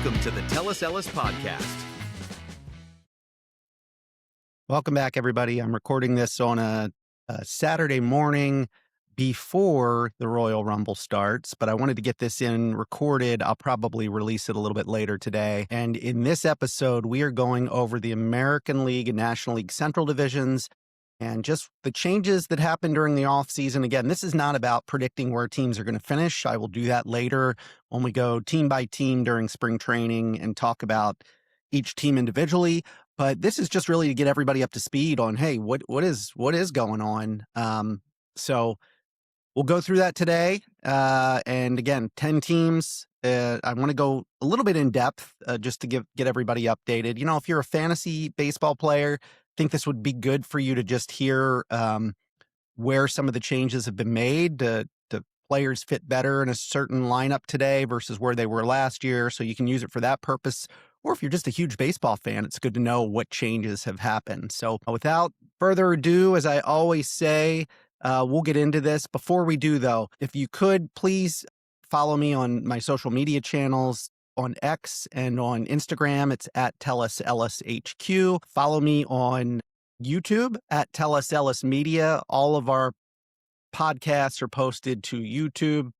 Welcome to the Ellis podcast. Welcome back, everybody. I'm recording this on a Saturday morning before the Royal Rumble starts, but I wanted to get this in recorded. I'll probably release it a little bit later today. And in this episode, we are going over the American League and National League Central divisions and just the changes that happened during the offseason. Again, this is not about predicting where teams are going to finish. I will do that later when we go team by team during spring training and talk about each team individually. But this is just really to get everybody up to speed on, hey, what is going on? So we'll go through that today. And again, 10 teams. I want to go a little bit in depth just to get everybody updated. You know, if you're a fantasy baseball player, I think this would be good for you to just hear where some of the changes have been made to players fit better in a certain lineup today versus where they were last year. So you can use it for that purpose. Or if you're just a huge baseball fan, it's good to know what changes have happened. So without further ado, as I always say, we'll get into this. Before we do, though, if you could, please follow me on my social media channels on X and on Instagram. It's at TellusEllisHQ. Follow me on YouTube at Ellis Media. All of our podcasts are posted to YouTube.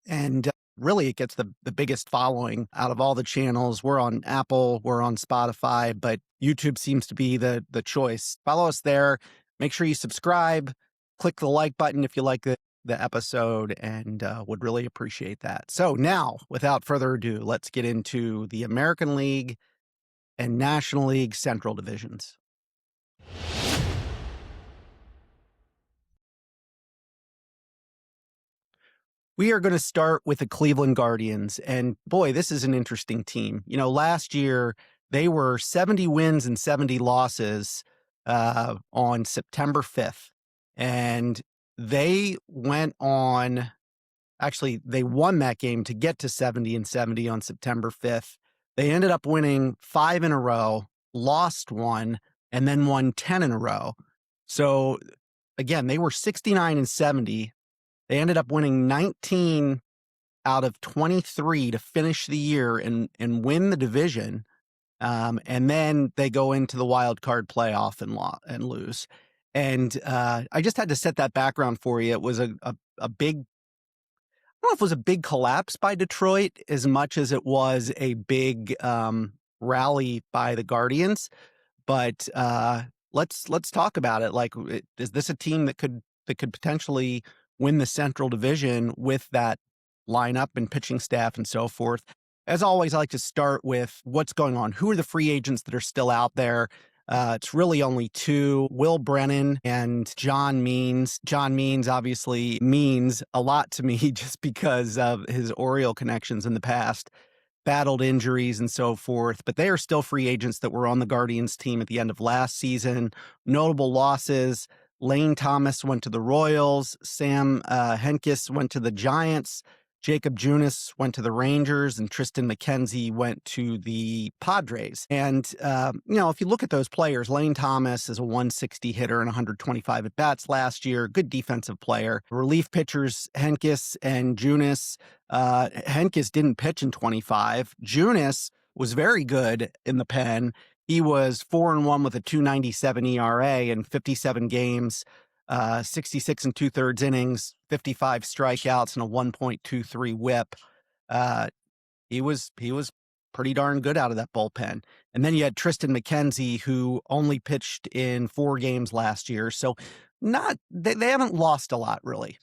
And really, it gets the biggest following out of all the channels. We're on Apple, we're on Spotify, but YouTube seems to be the choice. Follow us there. Make sure you subscribe. Click the like button if you like the episode, and would really appreciate that. So now, without further ado, let's get into the American League and National League Central divisions. We are going to start with the Cleveland Guardians, and boy, this is an interesting team. You know, last year they were 70 wins and 70 losses on September 5th, and they went on, actually, they won that game to get to 70 and 70 on September 5th. They ended up winning 5 in a row, lost 1, and then won 10 in a row. So again, they were 69 and 70. They ended up winning 19 out of 23 to finish the year and win the division. And then they go into the wild card playoff and lose. And I just had to set that background for you. It was a big, I don't know if it was a big collapse by Detroit as much as it was a big rally by the Guardians. But let's talk about it. Like, is this a team that could potentially win the Central Division with that lineup and pitching staff and so forth? As always, I like to start with what's going on. Who are the free agents that are still out there? It's really only 2, Will Brennan and John Means. John Means obviously means a lot to me just because of his Oriole connections in the past, battled injuries and so forth, but they are still free agents that were on the Guardians team at the end of last season. Notable losses: Lane Thomas went to the Royals, Sam Henkes went to the Giants, Jacob Junis went to the Rangers, and Tristan McKenzie went to the Padres. And, you know, if you look at those players, Lane Thomas is a 160 hitter and 125 at-bats last year, good defensive player. Relief pitchers, Henkes and Junis. Henkes didn't pitch in 25. Junis was very good in the pen. He was 4-1 with a 2.97 ERA in 57 games, 66 and 2/3 innings, 55 strikeouts, and a 1.23 WHIP. He was pretty darn good out of that bullpen. And then you had Tristan McKenzie, who only pitched in 4 games last year, so they haven't lost a lot really.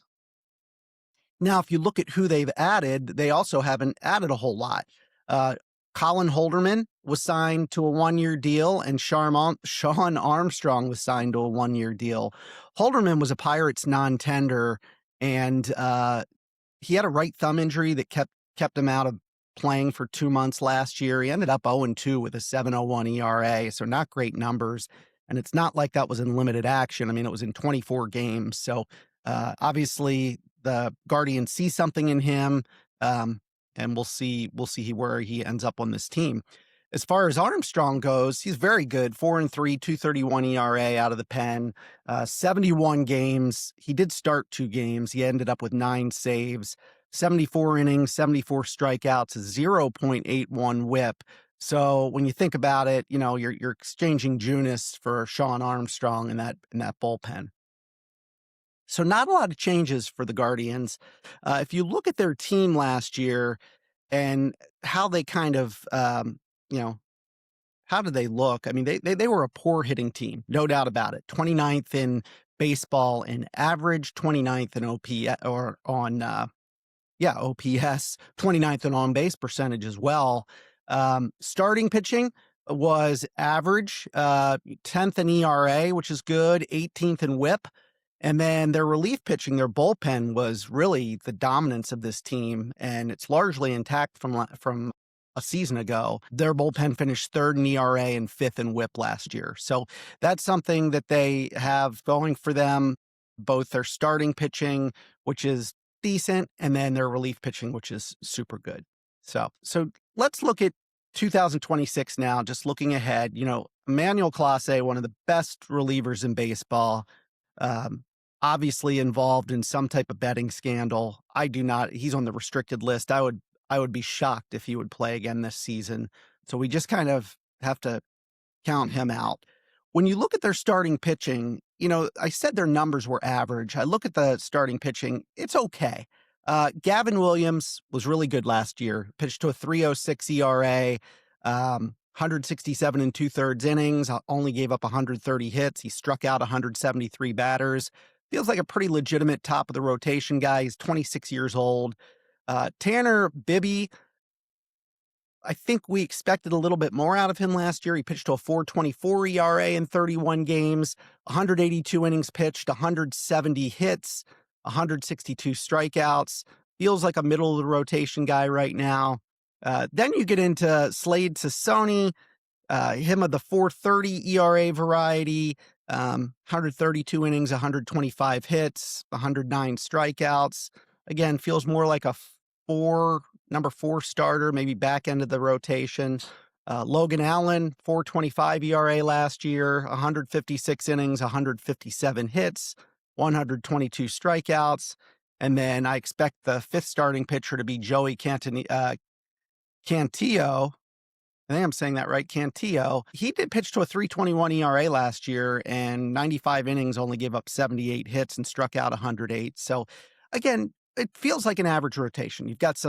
Now, if you look at who they've added, they also haven't added a whole lot. Colin Holderman was signed to a 1-year deal, and Sean Armstrong was signed to a 1-year deal. Holderman was a Pirates non-tender, and he had a right thumb injury that kept him out of playing for 2 months last year. He ended up 0-2 with a 7.01 ERA, so not great numbers. And it's not like that was in limited action. I mean, it was in 24 games. So obviously the Guardians see something in him. And we'll see where he ends up on this team. As far as Armstrong goes, he's very good. 4-3, 2.31 ERA out of the pen, 71 games. He did start 2 games. He ended up with 9 saves. 74 innings, 74 strikeouts, 0.81 whip. So when you think about it, you're exchanging Junis for Sean Armstrong in that bullpen. So not a lot of changes for the Guardians. If you look at their team last year and how they kind of, you know, how did they look? I mean, they were a poor hitting team, no doubt about it. 29th in baseball in average, 29th in OP or on OPS, 29th in on base percentage as well. Starting pitching was average, 10th in ERA, which is good, 18th in whip. And then their relief pitching, their bullpen was really the dominance of this team, and it's largely intact from a season ago. Their bullpen finished third in ERA and fifth in whip last year. So that's something that they have going for them, both their starting pitching, which is decent, and then their relief pitching, which is super good. So let's look at 2026 now, just looking ahead. Emmanuel Clase, one of the best relievers in baseball, um, obviously involved in some type of betting scandal. I do not. He's on the restricted list. I would be shocked if he would play again this season. So we just kind of have to count him out. When you look at their starting pitching, I said their numbers were average. I look at the starting pitching, it's okay. Gavin Williams was really good last year, pitched to a 3.06 ERA, 167 and 2/3 innings, only gave up 130 hits. He struck out 173 batters. Feels like a pretty legitimate top of the rotation guy. He's 26 years old. Tanner Bibby, I think we expected a little bit more out of him last year. He pitched to a 4.24 ERA in 31 games, 182 innings pitched, 170 hits, 162 strikeouts. Feels like a middle of the rotation guy right now. Then you get into Slade Sassoni, him of the 4.30 ERA variety, 132 innings, 125 hits, 109 strikeouts. Again, feels more like a number four starter, maybe back end of the rotation. Logan Allen, 4.25 ERA last year, 156 innings, 157 hits, 122 strikeouts. And then I expect the fifth starting pitcher to be Joey Cantillo. I think I'm saying that right. Cantillo. He did pitch to a 3.21 ERA last year and 95 innings, only gave up 78 hits and struck out 108. So again, it feels like an average rotation. You've got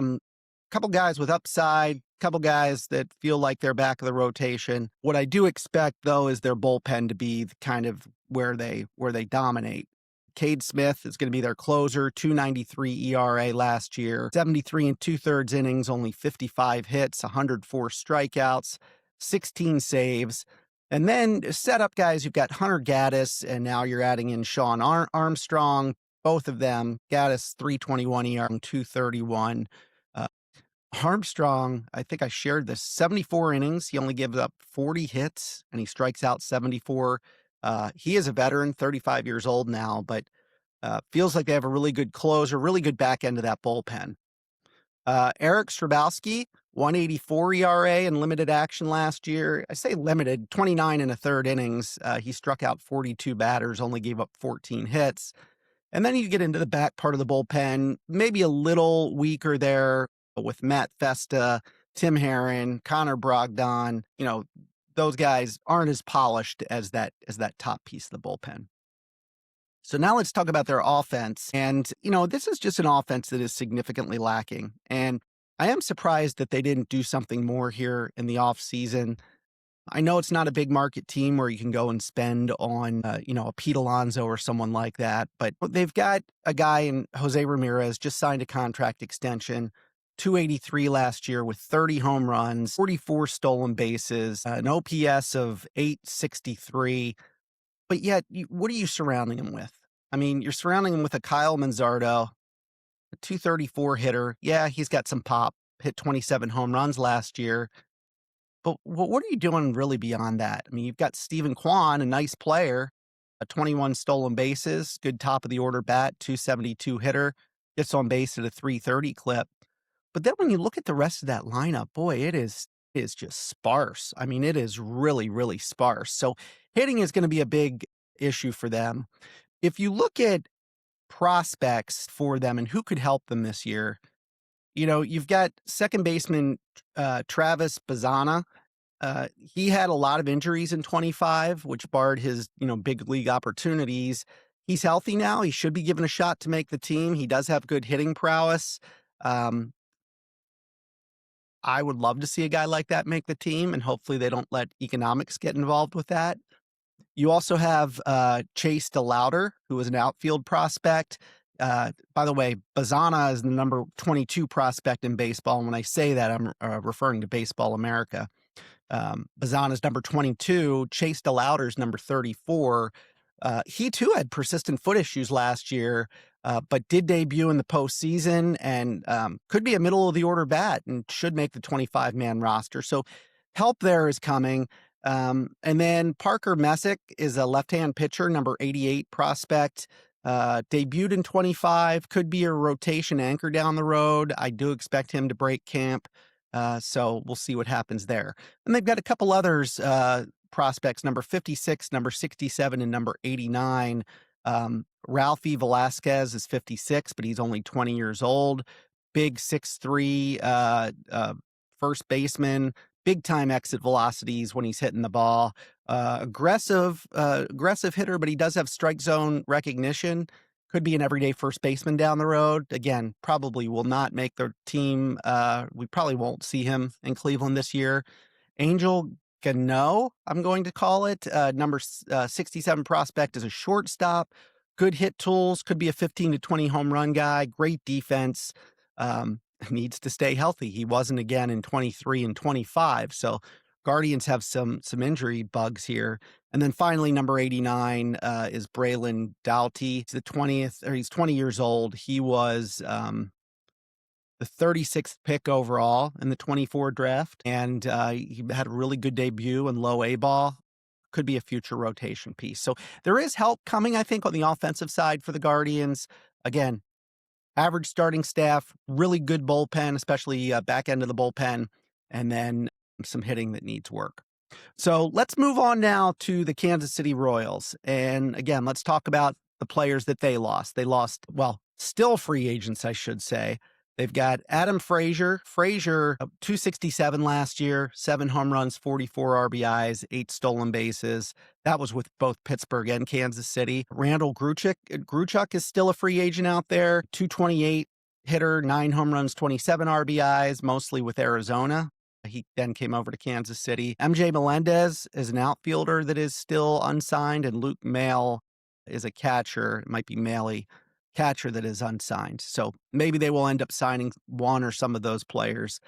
couple guys with upside, couple guys that feel like they're back of the rotation. What I do expect, though, is their bullpen to be kind of where they dominate. Cade Smith is going to be their closer, 2.93 ERA last year, 73 and 2/3 innings, only 55 hits, 104 strikeouts, 16 saves. And then setup guys, you've got Hunter Gaddis, and now you're adding in Sean Armstrong. Both of them, Gaddis 3.21 ERA, 2.31. Armstrong, I think I shared this, 74 innings. He only gives up 40 hits, and he strikes out 74. He is a veteran, 35 years old now, but feels like they have a really good closer, really good back end of that bullpen. Eric Strabowski, 1.84 ERA in limited action last year. I say limited, 29 and a third innings. He struck out 42 batters, only gave up 14 hits. And then you get into the back part of the bullpen, maybe a little weaker there with Matt Festa, Tim Herron, Connor Brogdon. Those guys aren't as polished as that top piece of the bullpen. So now let's talk about their offense. And, this is just an offense that is significantly lacking. And I am surprised that they didn't do something more here in the offseason. I know it's not a big market team where you can go and spend on, a Pete Alonso or someone like that, but they've got a guy in Jose Ramirez, just signed a contract extension, 283 last year with 30 home runs, 44 stolen bases, an OPS of 863. But yet, what are you surrounding him with? I mean, you're surrounding him with a Kyle Manzardo, a 234 hitter. Yeah, he's got some pop, hit 27 home runs last year. But what are you doing really beyond that? I mean, you've got Stephen Kwan, a nice player, a 21 stolen bases, good top of the order bat, 272 hitter, gets on base at a 330 clip. But then when you look at the rest of that lineup, boy, it is just sparse. I mean, it is really, really sparse. So hitting is going to be a big issue for them. If you look at prospects for them and who could help them this year, You've got second baseman Travis Bazzana. He had a lot of injuries in 25, which barred his, big league opportunities. He's healthy now. He should be given a shot to make the team. He does have good hitting prowess. Um, I would love to see a guy like that make the team, and hopefully they don't let economics get involved with that. You also have Chase DeLauder, who is an outfield prospect. By the way, Bazzana is the number 22 prospect in baseball. And when I say that, I'm referring to Baseball America. Bazzana's number 22. Chase DeLauder's number 34. He too had persistent foot issues last year, but did debut in the postseason and could be a middle of the order bat and should make the 25-man roster. So help there is coming. And then Parker Messick is a left-hand pitcher, number 88 prospect. Debuted in 25, could be a rotation anchor down the road. I do expect him to break camp. So we'll see what happens there. And they've got a couple others, prospects, number 56, number 67, and number 89. Ralphie Velasquez is 56, but he's only 20 years old. Big 6'3", first baseman, big time exit velocities when he's hitting the ball. Aggressive hitter, but he does have strike zone recognition. Could be an everyday first baseman down the road. Again, probably will not make the team. We probably won't see him in Cleveland this year. Angel Gano, I'm going to call it. Number 67 prospect is a shortstop. Good hit tools. Could be a 15 to 20 home run guy. Great defense. Needs to stay healthy. He wasn't again in 23 and 25. So Guardians have some injury bugs here. And then finally, number 89 is Braylon Doughty. He's 20 years old. He was the 36th pick overall in the 24 draft. And he had a really good debut in low A ball. Could be a future rotation piece. So there is help coming, I think, on the offensive side for the Guardians. Again, average starting staff, really good bullpen, especially back end of the bullpen, and then some hitting that needs work. So let's move on now to the Kansas City Royals. And again, let's talk about the players that they lost. They lost, still free agents, I should say. They've got Adam Frazier. Frazier, 267 last year, 7 home runs, 44 RBIs, 8 stolen bases. That was with both Pittsburgh and Kansas City. Randall Gruchuk is still a free agent out there, 228 hitter, 9 home runs, 27 RBIs, mostly with Arizona. He then came over to Kansas City. MJ Melendez is an outfielder that is still unsigned, and Luke Maile is a catcher. It might be Maley. Catcher that is unsigned. So maybe they will end up signing one or some of those players.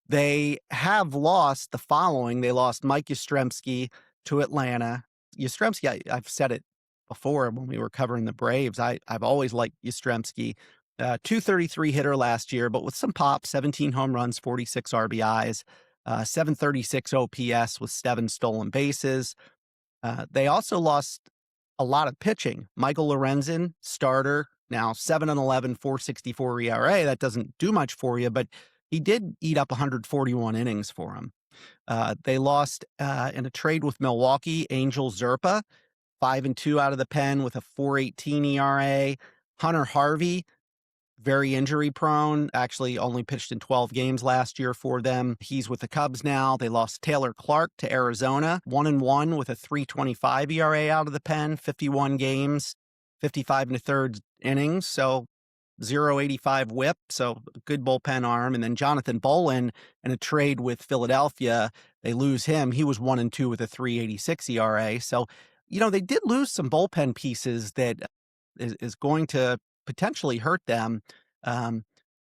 They have lost the following. They lost Mike Yastrzemski to Atlanta. Yastrzemski, I've said it before when we were covering the Braves. I've always liked Yastrzemski. 233 hitter last year, but with some pop, 17 home runs, 46 RBIs, 736 OPS with 7 stolen bases. They also lost a lot of pitching. Michael Lorenzen, starter, now 7-11, 4.64 ERA. That doesn't do much for you, but he did eat up 141 innings for him. They lost in a trade with Milwaukee, Angel Zerpa, 5-2 out of the pen with a 4.18 ERA. Hunter Harvey, very injury prone, actually only pitched in 12 games last year for them. He's with the Cubs now. They lost Taylor Clark to Arizona, 1-1 with a 3.25 ERA out of the pen, 51 games, 55 1/3 innings. So 0.85 whip. So good bullpen arm. And then Jonathan Bolin in a trade with Philadelphia, they lose him. He was 1-2 with a 3.86 ERA. So, they did lose some bullpen pieces that is going to potentially hurt them.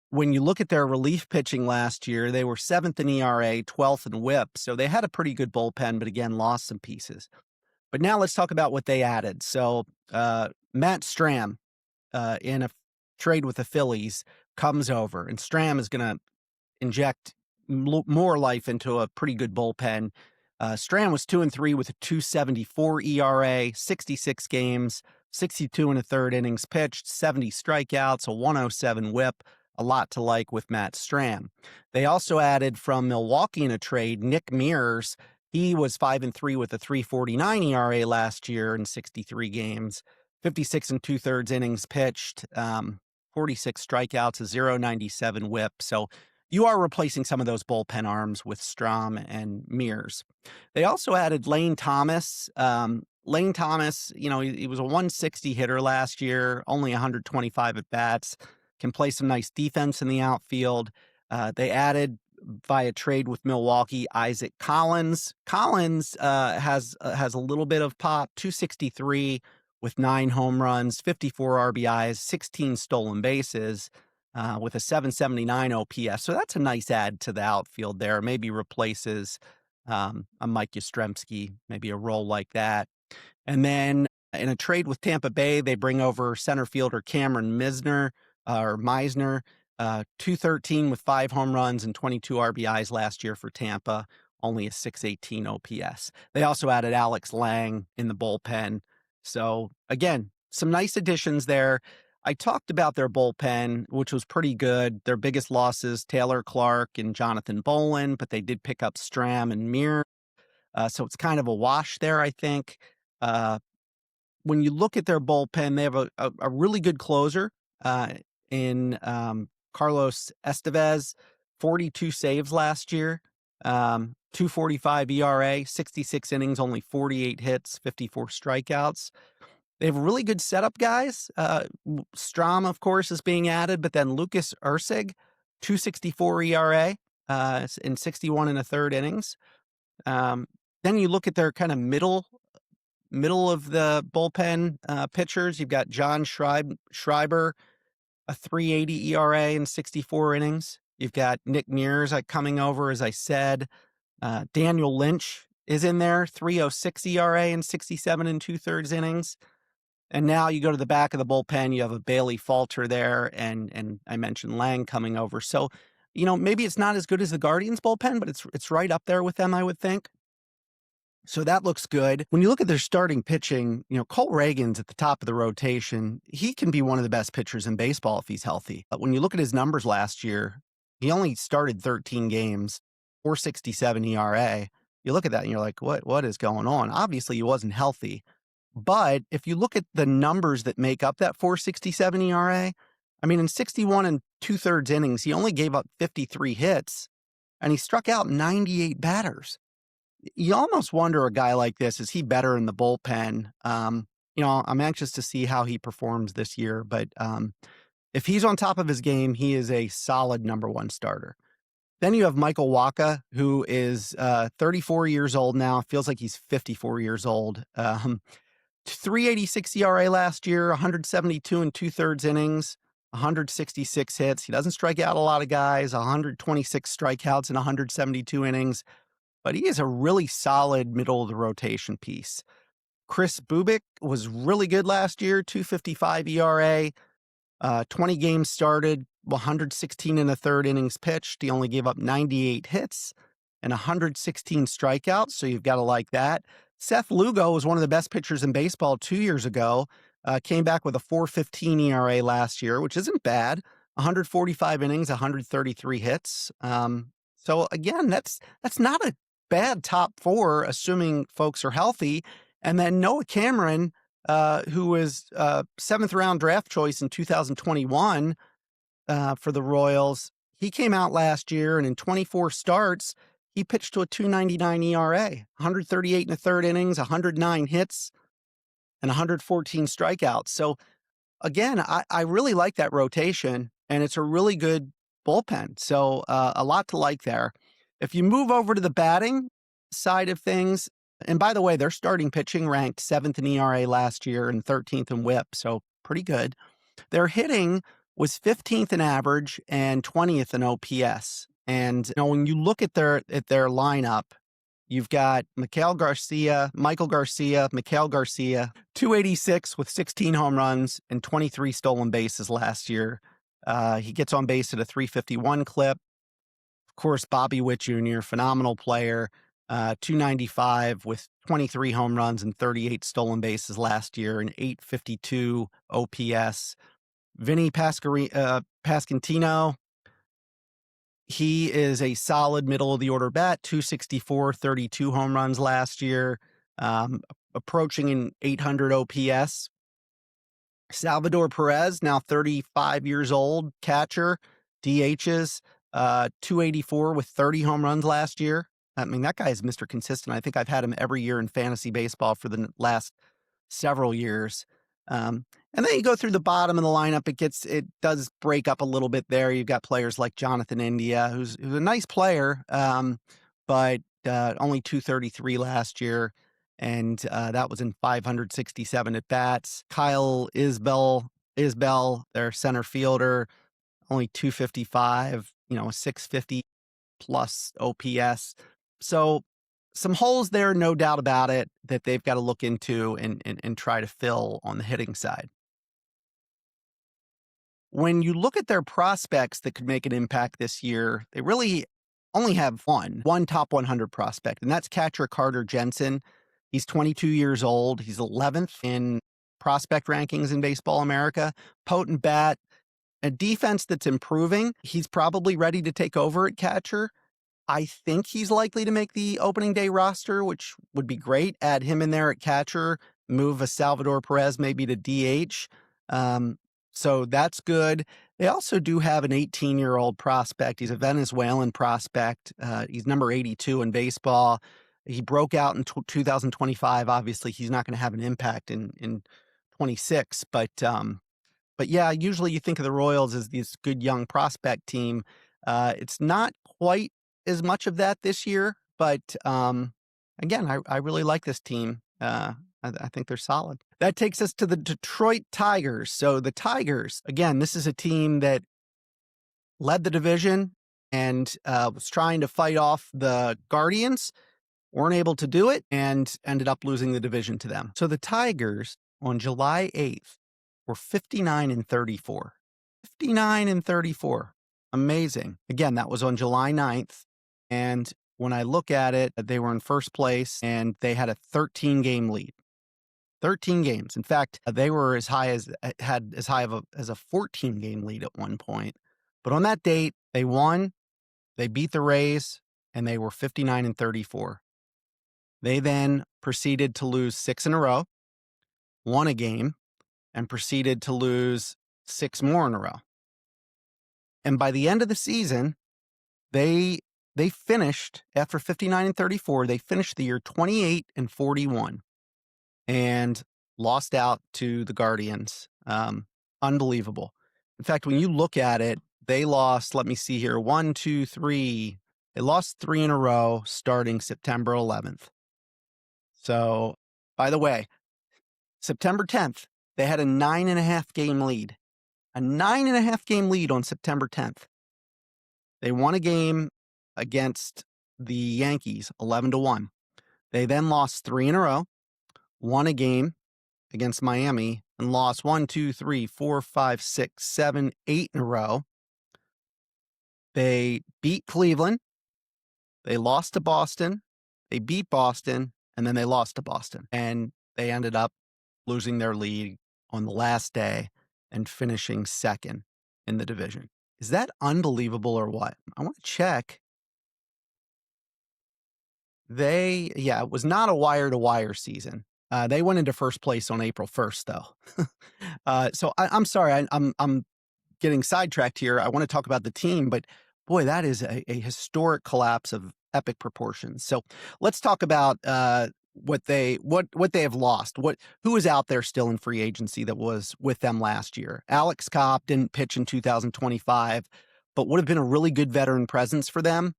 When you look at their relief pitching last year, they were 7th in ERA, 12th in whip. So they had a pretty good bullpen, but again, lost some pieces. But now let's talk about what they added. So Matt Strahm, in a trade with the Phillies, comes over, and Strahm is going to inject more life into a pretty good bullpen. Strahm was 2-3 with a 2.74 ERA, 66 games, 62 1/3 innings pitched, 70 strikeouts, a 107 whip, a lot to like with Matt Strahm. They also added from Milwaukee in a trade, Nick Mears. He was 5-3 with a 3.49 ERA last year in 63 games, 56 2/3 innings pitched, 46 strikeouts, a 0.97 whip. So you are replacing some of those bullpen arms with Strom and Mears. They also added Lane Thomas. Lane Thomas, he was a 160 hitter last year, only 125 at bats, can play some nice defense in the outfield. They added via trade with Milwaukee Isaac Collins. Collins has a little bit of pop, 263 with 9 home runs, 54 RBIs, 16 stolen bases. With a 779 OPS. So that's a nice add to the outfield there. Maybe replaces a Mike Yastrzemski, maybe a role like that. And then in a trade with Tampa Bay, they bring over center fielder Cameron Misner, or Meisner, 213 with 5 home runs and 22 RBIs last year for Tampa, only a 618 OPS. They also added Alex Lang in the bullpen. So again, some nice additions there. I talked about their bullpen, which was pretty good. Their biggest losses, Taylor Clark and Jonathan Bolin, but they did pick up Stram and Mears. So it's kind of a wash there, I think. When you look at their bullpen, they have a really good closer in Carlos Estevez, 42 saves last year, 2.45 ERA, 66 innings, only 48 hits, 54 strikeouts. They have really good setup guys. Strom, of course, is being added, but then Lucas Ursig, 2.64 ERA in 61 and a third innings. Then you look at their kind of middle of the bullpen pitchers. You've got John Schreiber, a 3.80 ERA in 64 innings. You've got Nick Mears coming over, as I said. Daniel Lynch is in there, 3.06 ERA in 67 and 2/3 innings. And now you go to the back of the bullpen, you have a Bailey Falter there, and I mentioned Lang coming over. So, maybe it's not as good as the Guardians bullpen, but it's right up there with them, I would think. So that looks good. When you look at their starting pitching, Cole Reagan's at the top of the rotation. He can be one of the best pitchers in baseball if he's healthy. But when you look at his numbers last year, he only started 13 games, 4.67 ERA. You look at that and you're like, what is going on? Obviously, he wasn't healthy. But if you look at the numbers that make up that 4.67 ERA, in 61 and 2/3 innings, he only gave up 53 hits and he struck out 98 batters. You almost wonder, a guy like this, is he better in the bullpen? I'm anxious to see how he performs this year, but if he's on top of his game, he is a solid number 1 starter. Then you have Michael Wacha, who is 34 years old now. Feels like he's 54 years old. 3.86 ERA last year, 172 and 2/3 innings, 166 hits. He doesn't strike out a lot of guys, 126 strikeouts in 172 innings, but he is a really solid middle of the rotation piece. Chris Bubik was really good last year, 2.55 ERA, 20 games started, 116 and a third innings pitched. He only gave up 98 hits and 116 strikeouts, so you've got to like that. Seth Lugo was one of the best pitchers in baseball 2 years ago, came back with a 4.15 ERA last year, which isn't bad, 145 innings, 133 hits. So again, that's not a bad top 4, assuming folks are healthy. And then Noah Cameron, who was 7th round draft choice in 2021 for the Royals, he came out last year, and in 24 starts, he pitched to a 2.99 ERA, 138 and a third innings, 109 hits, and 114 strikeouts. So again, I really like that rotation, and it's a really good bullpen. So a lot to like there. If you move over to the batting side of things, and by the way, their starting pitching ranked 7th in ERA last year and 13th in WHIP, so pretty good. Their hitting was 15th in average and 20th in OPS. And when you look at their lineup, you've got Michael Garcia, 286 with 16 home runs and 23 stolen bases last year. He gets on base at a 351 clip. Of course, Bobby Witt Jr., phenomenal player, 295 with 23 home runs and 38 stolen bases last year and 852 OPS. Vinny Pasquantino, he is a solid middle of the order bat, 264, 32 home runs last year, approaching an 800 OPS. Salvador Perez, now 35 years old, catcher, DHs, 284 with 30 home runs last year. I mean, that guy is Mr. Consistent. I think I've had him every year in fantasy baseball for the last several years. And then you go through the bottom of the lineup, it does break up a little bit there. You've got players like Jonathan India, who's a nice player, but only 233 last year. And that was in 567 at bats. Kyle Isbell, their center fielder, only 255, a 650 plus OPS. So some holes there, no doubt about it, that they've got to look into and try to fill on the hitting side. When you look at their prospects that could make an impact this year, they really only have one top 100 prospect, and that's catcher Carter Jensen. He's 22 years old. He's 11th in prospect rankings in Baseball America. Potent bat, a defense that's improving. He's probably ready to take over at catcher. I think he's likely to make the opening day roster, which would be great. Add him in there at catcher, move a Salvador Perez maybe to DH. So that's good. They also do have an 18-year-old prospect. He's a Venezuelan prospect. He's number 82 in baseball. He broke out in 2025. Obviously, he's not going to have an impact in 26. But yeah, usually you think of the Royals as this good young prospect team. It's not quite as much of that this year, but again, I really like this team. I think they're solid. That takes us to the Detroit Tigers. So the Tigers, again, this is a team that led the division and was trying to fight off the Guardians, weren't able to do it, and ended up losing the division to them. So the Tigers on July 8th were 59-34. 59-34. Amazing. Again, that was on July 9th. And when I look at it, they were in first place and they had a 13-game lead. 13 games. In fact, they were as high as a 14-game lead at one point. But on that date, they won, they beat the Rays, and they were 59-34. They then proceeded to lose 6 in a row, won a game, and proceeded to lose 6 more in a row. And by the end of the season, they finished, after 59-34, they finished the year 28-41 and lost out to the Guardians. Unbelievable. In fact, when you look at it, they lost, let me see here, 1, 2, 3. They lost 3 in a row starting September 11th. So, by the way, September 10th, they had a 9.5-game lead. A 9.5-game lead on September 10th. They won a game against the Yankees, 11-1. They then lost 3 in a row, won a game against Miami, and lost 1, 2, 3, 4, 5, 6, 7, 8 in a row. They beat Cleveland. They lost to Boston. They beat Boston, and then they lost to Boston. And they ended up losing their lead on the last day and finishing second in the division. Is that unbelievable or what? I want to check. It was not a wire-to-wire season. They went into first place on April 1st, though. So I'm sorry, I'm getting sidetracked here. I want to talk about the team, but boy, that is a historic collapse of epic proportions. So let's talk about what they have lost. Who is out there still in free agency that was with them last year? Alex Cobb didn't pitch in 2025, but would have been a really good veteran presence for them.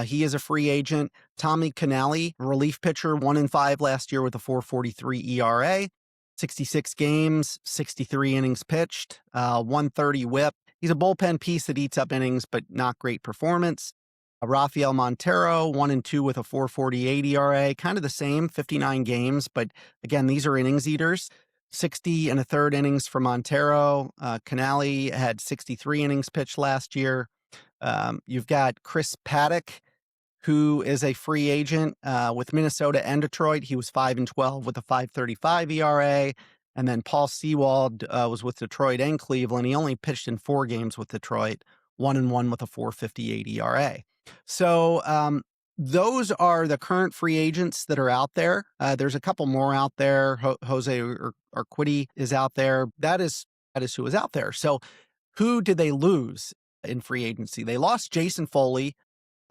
He is a free agent. Tommy Canale, relief pitcher, 1-5 last year with a 4.43 ERA, 66 games, 63 innings pitched, 130 WHIP. He's a bullpen piece that eats up innings, but not great performance. Rafael Montero, 1-2 with a 4.48 ERA, kind of the same, 59 games, but again, these are innings eaters. 60 and a third innings for Montero. Canale had 63 innings pitched last year. You've got Chris Paddock, who is a free agent with Minnesota and Detroit. He was 5-12 with a 5.35 ERA. And then Paul Sewald was with Detroit and Cleveland. He only pitched in 4 games with Detroit, 1-1 with a 4.58 ERA. So those are the current free agents that are out there. There's a couple more out there. Jose Urquidy is out there. That is who is out there. So who did they lose in free agency? They lost Jason Foley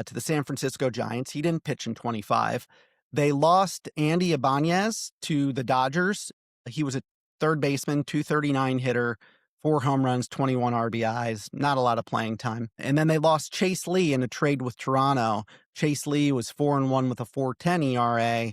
to the San Francisco Giants. He didn't pitch in 25. They lost Andy Ibanez to the Dodgers. He was a third baseman, 239 hitter, 4 home runs, 21 RBIs, not a lot of playing time. And then they lost Chase Lee in a trade with Toronto. Chase Lee was 4-1 with a 4.10 ERA,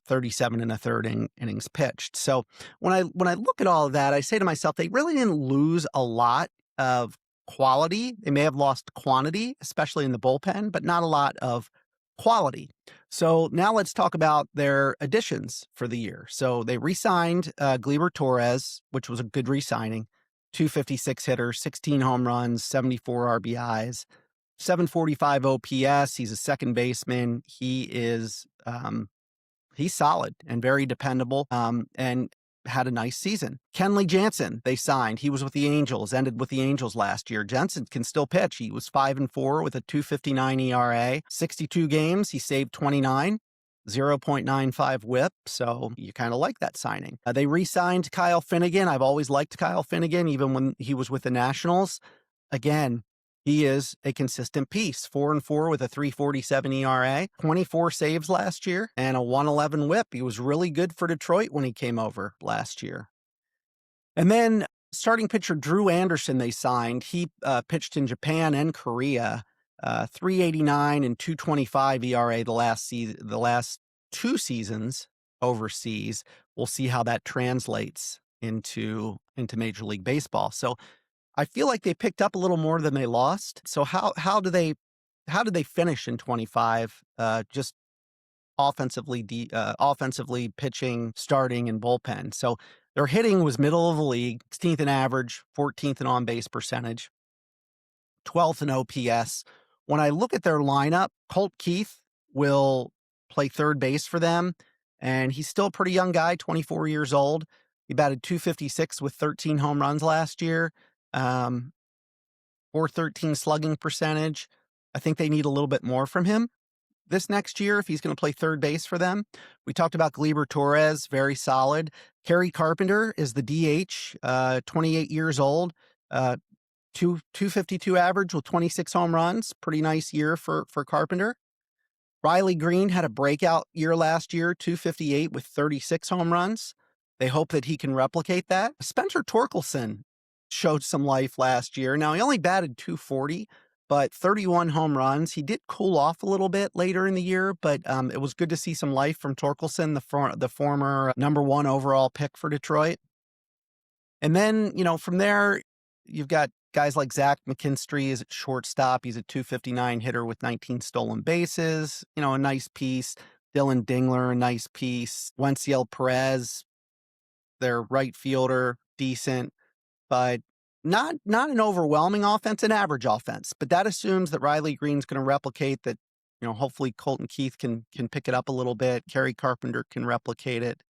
37 and a third innings pitched. So when I look at all of that, I say to myself, they really didn't lose a lot of quality. They may have lost quantity, especially in the bullpen, but not a lot of quality. So now let's talk about their additions for the year. So they re-signed Gleyber Torres, which was a good re-signing. 256 hitter, 16 home runs, 74 RBIs, 745 OPS. He's a second baseman. He is he's solid and very dependable, and had a nice season. Kenley Jansen, they signed. He was with the Angels, ended with the Angels last year. Jansen can still pitch. He was 5-4 with a 2.59 ERA. 62 games, he saved 29. 0.95 whip, so you kind of like that signing. They re-signed Kyle Finnegan. I've always liked Kyle Finnegan, even when he was with the Nationals. Again, he is a consistent piece. 4-4 with a 3.47 ERA, 24 saves last year, and a 1.11 whip. He was really good for Detroit when he came over last year. And then starting pitcher Drew Anderson they signed. He pitched in Japan and Korea. 3.89 and 2.25 ERA the last 2 seasons overseas. We'll see how that translates into Major League Baseball. So I feel like they picked up a little more than they lost. So how did they finish in 25? Just offensively pitching, starting, and bullpen. So their hitting was middle of the league, 16th in average, 14th in on-base percentage, 12th in OPS. When I look at their lineup, Colt Keith will play third base for them, and he's still a pretty young guy, 24 years old. He batted 256 with 13 home runs last year, 413 slugging percentage. I think they need a little bit more from him this next year if he's going to play third base for them. We talked about Gleyber Torres, very solid. Kerry Carpenter is the DH, 28 years old, 252 average with 26 home runs. Pretty nice year for Carpenter. Riley Green had a breakout year last year, 258 with 36 home runs. They hope that he can replicate that. Spencer Torkelson showed some life last year. Now, he only batted 240, but 31 home runs. He did cool off a little bit later in the year, but it was good to see some life from Torkelson, the former number 1 overall pick for Detroit. And then, from there, you've got guys like Zach McKinstry is at shortstop. He's a 259 hitter with 19 stolen bases. A nice piece. Dylan Dingler, a nice piece. Wenciel Perez, their right fielder, decent, but not an overwhelming offense, an average offense. But that assumes that Riley Green's going to replicate that. Hopefully Colton Keith can pick it up a little bit. Kerry Carpenter can replicate it.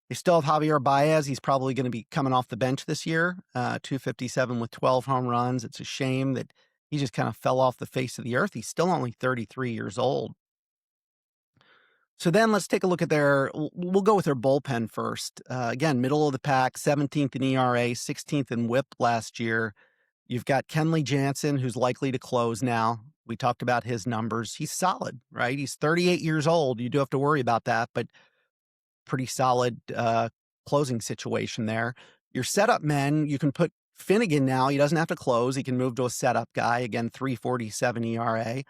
They still have Javier Baez. He's probably going to be coming off the bench this year, 257 with 12 home runs. It's a shame that he just kind of fell off the face of the earth. He's still only 33 years old. So then let's take a look at we'll go with their bullpen first. Again, middle of the pack, 17th in ERA, 16th in whip last year. You've got Kenley Jansen, who's likely to close now. We talked about his numbers. He's solid, right? He's 38 years old. You do have to worry about that, but pretty solid closing situation there. Your setup men, you can put Finnegan now. He doesn't have to close. He can move to a setup guy. Again, 3.47 ERA.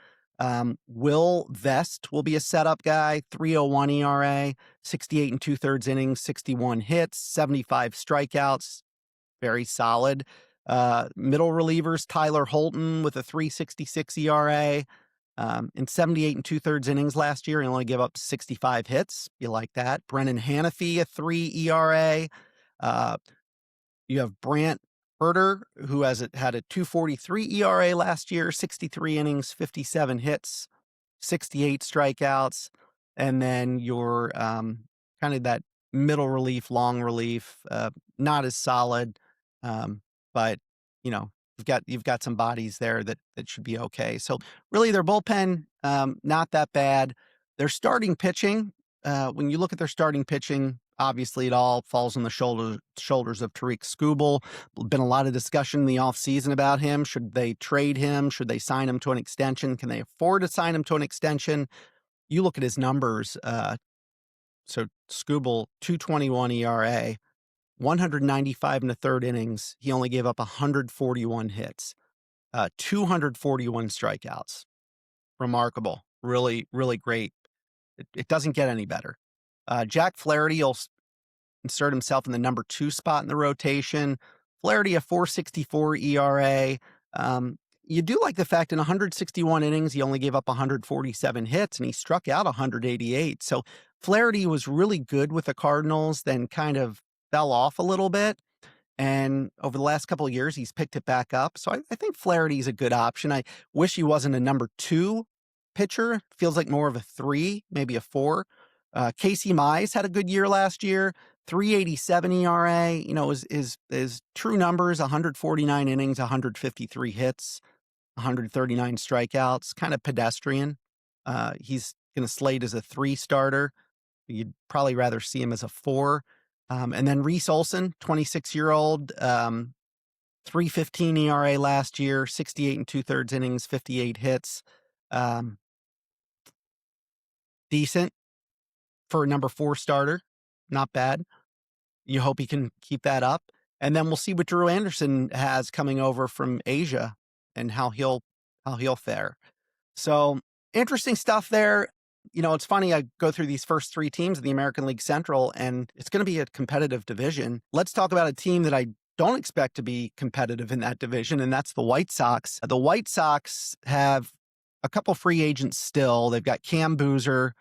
Will Vest will be a setup guy, 3.01 ERA, 68 and 2/3 innings, 61 hits, 75 strikeouts. Very solid. Middle relievers, Tyler Holton with a 3.66 ERA. In 78 and 2/3 innings last year, he only gave up 65 hits. You like that. Brennan Hanafy, a 3 ERA. You have Brant Herter, who had a 2.43 ERA last year, 63 innings, 57 hits, 68 strikeouts. And then your kind of that middle relief, long relief, not as solid, but you've got some bodies there that should be okay. So really, their bullpen not that bad. Their starting pitching, when you look at their starting pitching, obviously it all falls on the shoulders of Tariq Skubal. Been a lot of discussion in the offseason about him. Should they trade him? Should they sign him to an extension? Can they afford to sign him to an extension? You look at his numbers. So Skubal, 2.21 ERA, 195 in the third innings. He only gave up 141 hits, 241 strikeouts. Remarkable. Really, really great. It doesn't get any better. Jack Flaherty will insert himself in the number 2 spot in the rotation. Flaherty, a 4.64 ERA. You do like the fact in 161 innings, he only gave up 147 hits and he struck out 188. So Flaherty was really good with the Cardinals, then kind of fell off a little bit. And over the last couple of years, he's picked it back up. So I think Flaherty's a good option. I wish he wasn't a number 2 pitcher. Feels like more of a 3, maybe a 4. Casey Mize had a good year last year, 3.87 ERA. You know, his true numbers, 149 innings, 153 hits, 139 strikeouts, kind of pedestrian. He's going to slate as a 3 starter. You'd probably rather see him as a 4. And then Reese Olson, 26-year-old, 3.15 ERA last year, 68 and 2/3 innings, 58 hits. Decent for a number 4 starter. Not bad. You hope he can keep that up. And then we'll see what Drew Anderson has coming over from Asia and how he'll fare. So interesting stuff there. You know, it's funny, I go through these first 3 teams in the American League Central, and it's going to be a competitive division. Let's talk about a team that I don't expect to be competitive in that division, and that's the White Sox. The White Sox have a couple free agents still. They've got Cam Boozer,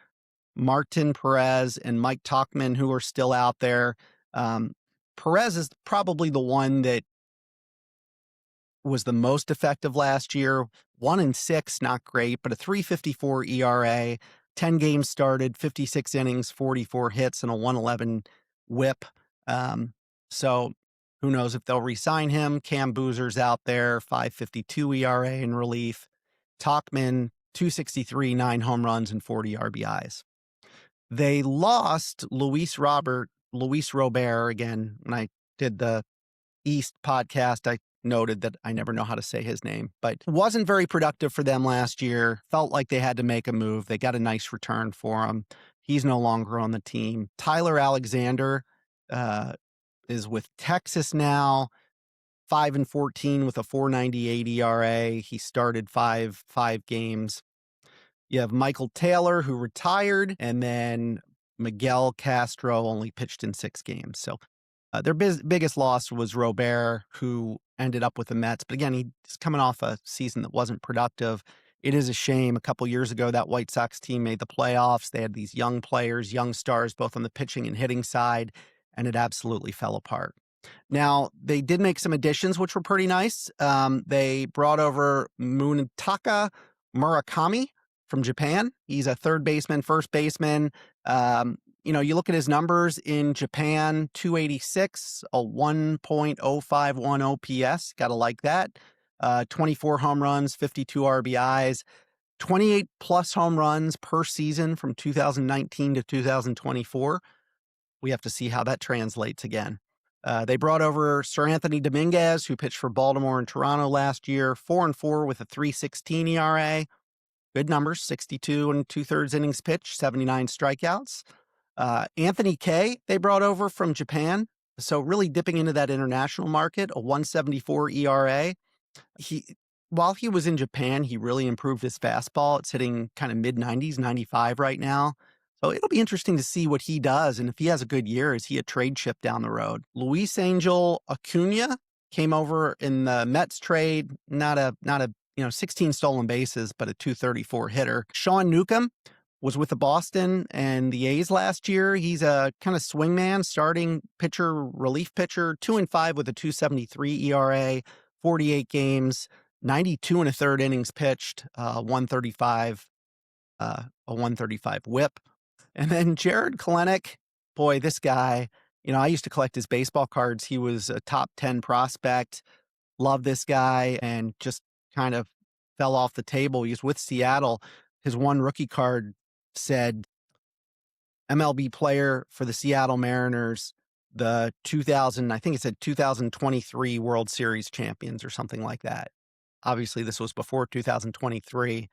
Martin Perez, and Mike Tauchman, who are still out there. Perez is probably the one that was the most effective last year. 1-6, not great, but a 3.54 ERA, 10 games started, 56 innings, 44 hits, and a 1.11 WHIP. So who knows if they'll re-sign him. Cam Boozer's out there, 5.52 ERA in relief. Tauchman, 263, 9 home runs, and 40 RBIs. They lost Luis Robert, again, when I did the East podcast, I noted that I never know how to say his name, but wasn't very productive for them last year. Felt like they had to make a move. They got a nice return for him. He's no longer on the team. Tyler Alexander is with Texas now, 5-14 with a 4.98 ERA. He started five games. You have Michael Taylor, who retired, and then Miguel Castro only pitched in 6 games. So their biggest loss was Robert, who ended up with the Mets. But again, he's coming off a season that wasn't productive. It is a shame. A couple years ago, that White Sox team made the playoffs. They had these young players, young stars, both on the pitching and hitting side, and it absolutely fell apart. Now, they did make some additions, which were pretty nice. They brought over Munetaka Murakami from Japan. He's a third baseman, first baseman. You know, you look at his numbers in Japan, 286, a 1.051 OPS. Got to like that. 24 home runs, 52 RBIs, 28 plus home runs per season from 2019 to 2024. We have to see how that translates again. They brought over Sir Anthony Dominguez, who pitched for Baltimore and Toronto last year, 4-4 with a 3.16 ERA. Good numbers, 62 and 2/3 innings pitched, 79 strikeouts. Anthony Kay, they brought over from Japan. So really dipping into that international market, a 1.74 ERA. While he was in Japan, he really improved his fastball. It's hitting kind of mid-90s, 95 right now. So it'll be interesting to see what he does. And if he has a good year, is he a trade chip down the road? Luis Angel Acuna came over in the Mets trade. Not a 16 stolen bases, but a 234 hitter. Sean Newcomb was with the Boston and the A's last year. He's a kind of swingman, starting pitcher, relief pitcher, 2-5 with a 2.73 ERA, 48 games, 92 1/3 innings pitched, 135, a 135 WHIP. And then Jared Kelenic, boy, this guy, I used to collect his baseball cards. He was a top 10 prospect. love this guy and just kind of fell off the table. He was with Seattle. His one rookie card said MLB player for the Seattle Mariners, the 2000, I think it said 2023 World Series champions or something like that. Obviously, this was before 2023.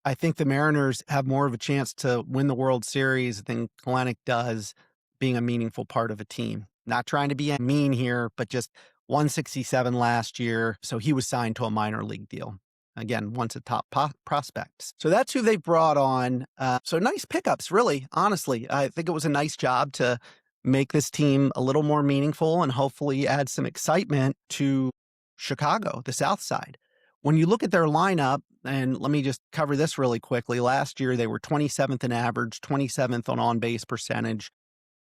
I think the Mariners have more of a chance to win the World Series than Kalenic does being a meaningful part of a team. Not trying to be mean here, but just 167 last year, so he was signed to a minor league deal. Again, once a top prospect. So that's who they brought on. So nice pickups, really, honestly. I think it was a nice job to make this team a little more meaningful and hopefully add some excitement to Chicago, the South Side. When you look at their lineup, and let me just cover this really quickly. Last year, they were 27th in average, 27th on base percentage,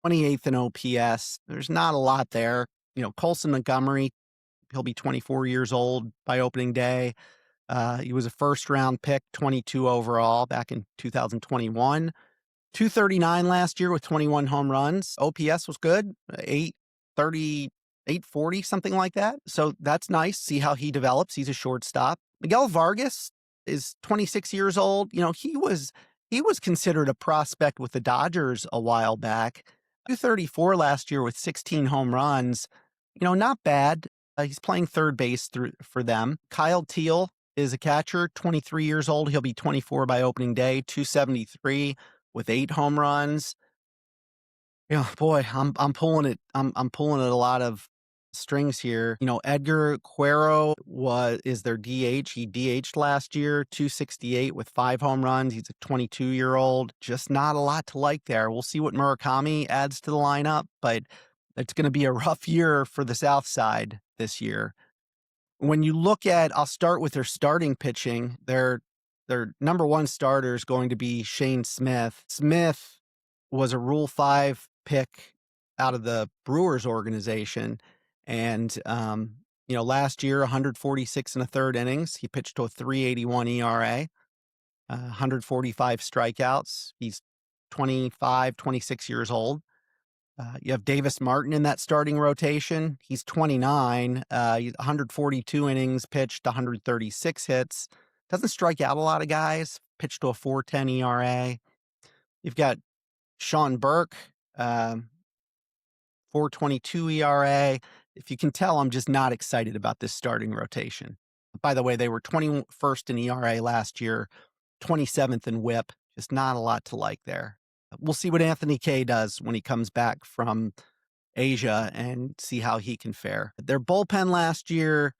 28th in OPS. There's not a lot there. Colson Montgomery, he'll be 24 years old by opening day. He was a first-round pick, 22 overall back in 2021. 239 last year with 21 home runs. OPS was good, 830, 840, something like that. So that's nice. See how he develops. He's a shortstop. Miguel Vargas is 26 years old. He was considered a prospect with the Dodgers a while back. 234 last year with 16 home runs. Not bad. He's playing third base for them. Kyle Teal is a catcher, 23 years old. He'll be 24 by opening day, 273 with 8 home runs. Boy, I'm pulling it. I'm pulling at a lot of strings here. Edgar Quero is their DH. He DH'd last year, 268 with 5 home runs. He's a 22-year-old. Just not a lot to like there. We'll see what Murakami adds to the lineup, but it's going to be a rough year for the South Side this year. When you look at, I'll start with their starting pitching. Their number one starter is going to be Shane Smith. Smith was a Rule 5 pick out of the Brewers organization. And, last year, 146 and a third innings. He pitched to a 381 ERA, 145 strikeouts. He's 25, 26 years old. You have Davis Martin in that starting rotation. He's 29, 142 innings pitched, 136 hits. Doesn't strike out a lot of guys. Pitched to a 4.10 ERA. You've got Sean Burke, 4.22 ERA. If you can tell, I'm just not excited about this starting rotation. By the way, they were 21st in ERA last year, 27th in WHIP. Just not a lot to like there. We'll see what Anthony Kay does when he comes back from Asia and see how he can fare. Their bullpen last year,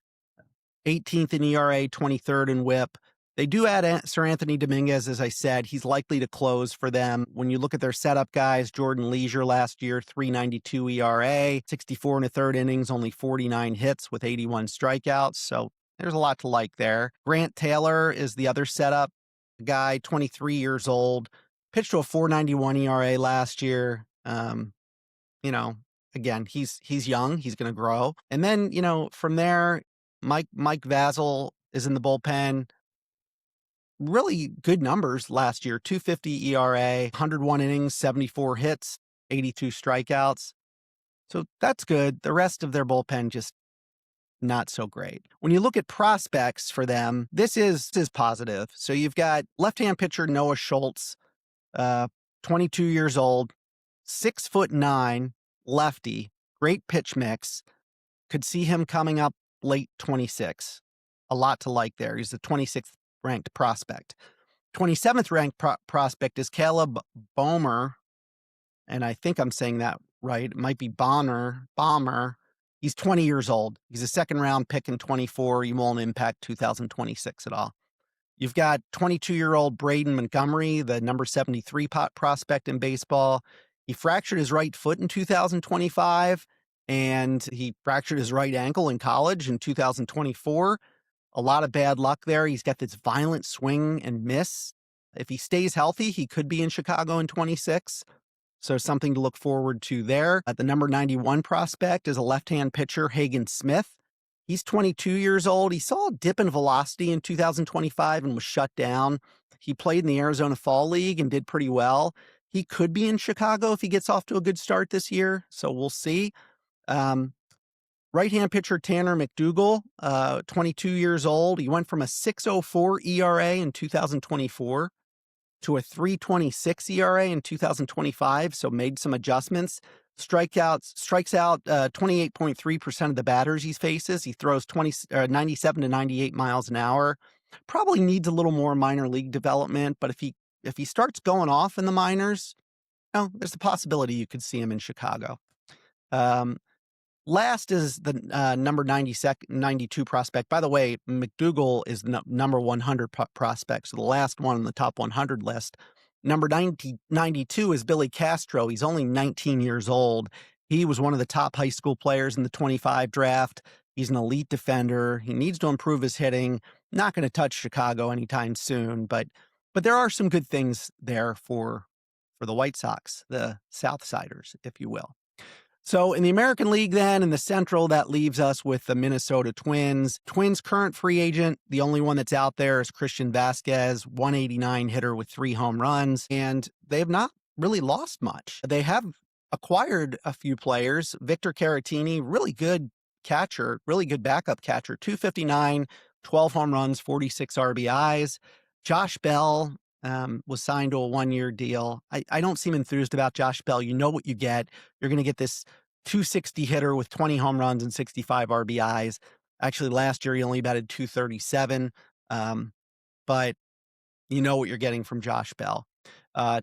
18th in ERA, 23rd in WHIP. They do add Sir Anthony Dominguez, as I said. He's likely to close for them. When you look at their setup guys, Jordan Leisure last year, 3.92 ERA, 64 and a third innings, only 49 hits with 81 strikeouts. So there's a lot to like there. Grant Taylor is the other setup guy, 23 years old. Pitched to a 4.91 ERA last year. Again, he's young. He's going to grow. And then, from there, Mike Vasil is in the bullpen. Really good numbers last year. 2.50 ERA, 101 innings, 74 hits, 82 strikeouts. So that's good. The rest of their bullpen just not so great. When you look at prospects for them, this is positive. So you've got left-hand pitcher Noah Schultz, 22 years old, 6'9", lefty, great pitch mix. Could see him coming up late 26. A lot to like there. He's the 26th ranked prospect. 27th ranked prospect is Caleb Bomer, and I think I'm saying that right. It might be Bomber. He's 20 years old. He's a second round pick in 24. He won't impact 2026 at all. You've got 22-year-old Braden Montgomery, the number 73 prospect in baseball. He fractured his right foot in 2025, and he fractured his right ankle in college in 2024. A lot of bad luck there. He's got this violent swing and miss. If he stays healthy, he could be in Chicago in 26. So something to look forward to there. The number 91 prospect is a left-hand pitcher, Hagen Smith. He's 22 years old. He saw a dip in velocity in 2025 and was shut down. He played in the Arizona Fall League and did pretty well. He could be in Chicago if he gets off to a good start this year, so we'll see. Right-hand pitcher Tanner McDougal, 22 years old. He went from a 6.04 ERA in 2024 to a 3.26 ERA in 2025, so made some adjustments. Strikes out 28.3% of the batters he faces. He throws 97 to 98 miles an hour. Probably needs a little more minor league development, but if he starts going off in the minors, there's a possibility you could see him in Chicago. Last is the number 92 prospect. By the way, McDougal is the number 100 prospect, so the last one on the top 100 list. Number 92 is Billy Castro. He's only 19 years old. He was one of the top high school players in the 25 draft. He's an elite defender. He needs to improve his hitting. Not going to touch Chicago anytime soon, but there are some good things there for the White Sox, the Southsiders, if you will. So in the American League then, in the Central, that leaves us with the Minnesota Twins. Twins' current free agent, the only one that's out there is Christian Vasquez, 189 hitter with 3 home runs, and they have not really lost much. They have acquired a few players. Victor Caratini, really good catcher, really good backup catcher, 259, 12 home runs, 46 RBIs. Josh Bell was signed to a 1-year deal. I don't seem enthused about Josh Bell. You know what you get. You're going to get this 260 hitter with 20 home runs and 65 RBIs. Actually, last year he only batted 237, but you know what you're getting from Josh Bell.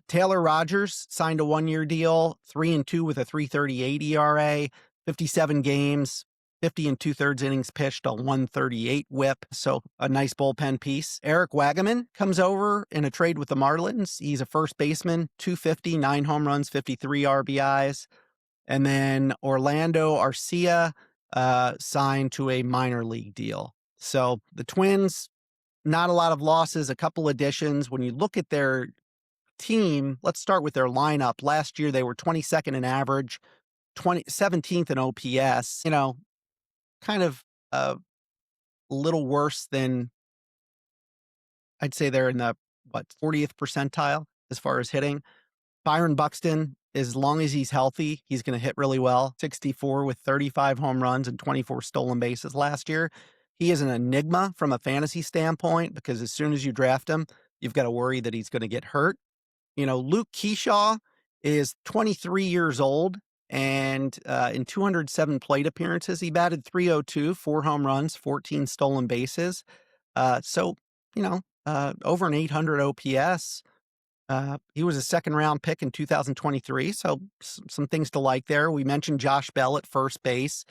Taylor Rogers signed a 1-year deal, 3-2 with a 3.38 ERA, 57 games, 50 and 2/3 innings pitched, a 138 whip. So a nice bullpen piece. Eric Wagaman comes over in a trade with the Marlins. He's a first baseman, 250, 9 home runs, 53 RBIs. And then Orlando Arcia signed to a minor league deal. So the Twins, not a lot of losses, a couple additions. When you look at their team, let's start with their lineup. Last year, they were 22nd in average, 17th in OPS. Kind of a little worse than, I'd say they're in the 40th percentile as far as hitting. Byron Buxton, as long as he's healthy, he's going to hit really well. 64 with 35 home runs and 24 stolen bases last year. He is an enigma from a fantasy standpoint because as soon as you draft him, you've got to worry that he's going to get hurt. Luke Keyshaw is 23 years old. And in 207 plate appearances, he batted .302, 4 home runs, 14 stolen bases. Over an 800 OPS. He was a second-round pick in 2023, so some things to like there. We mentioned Josh Bell at first base.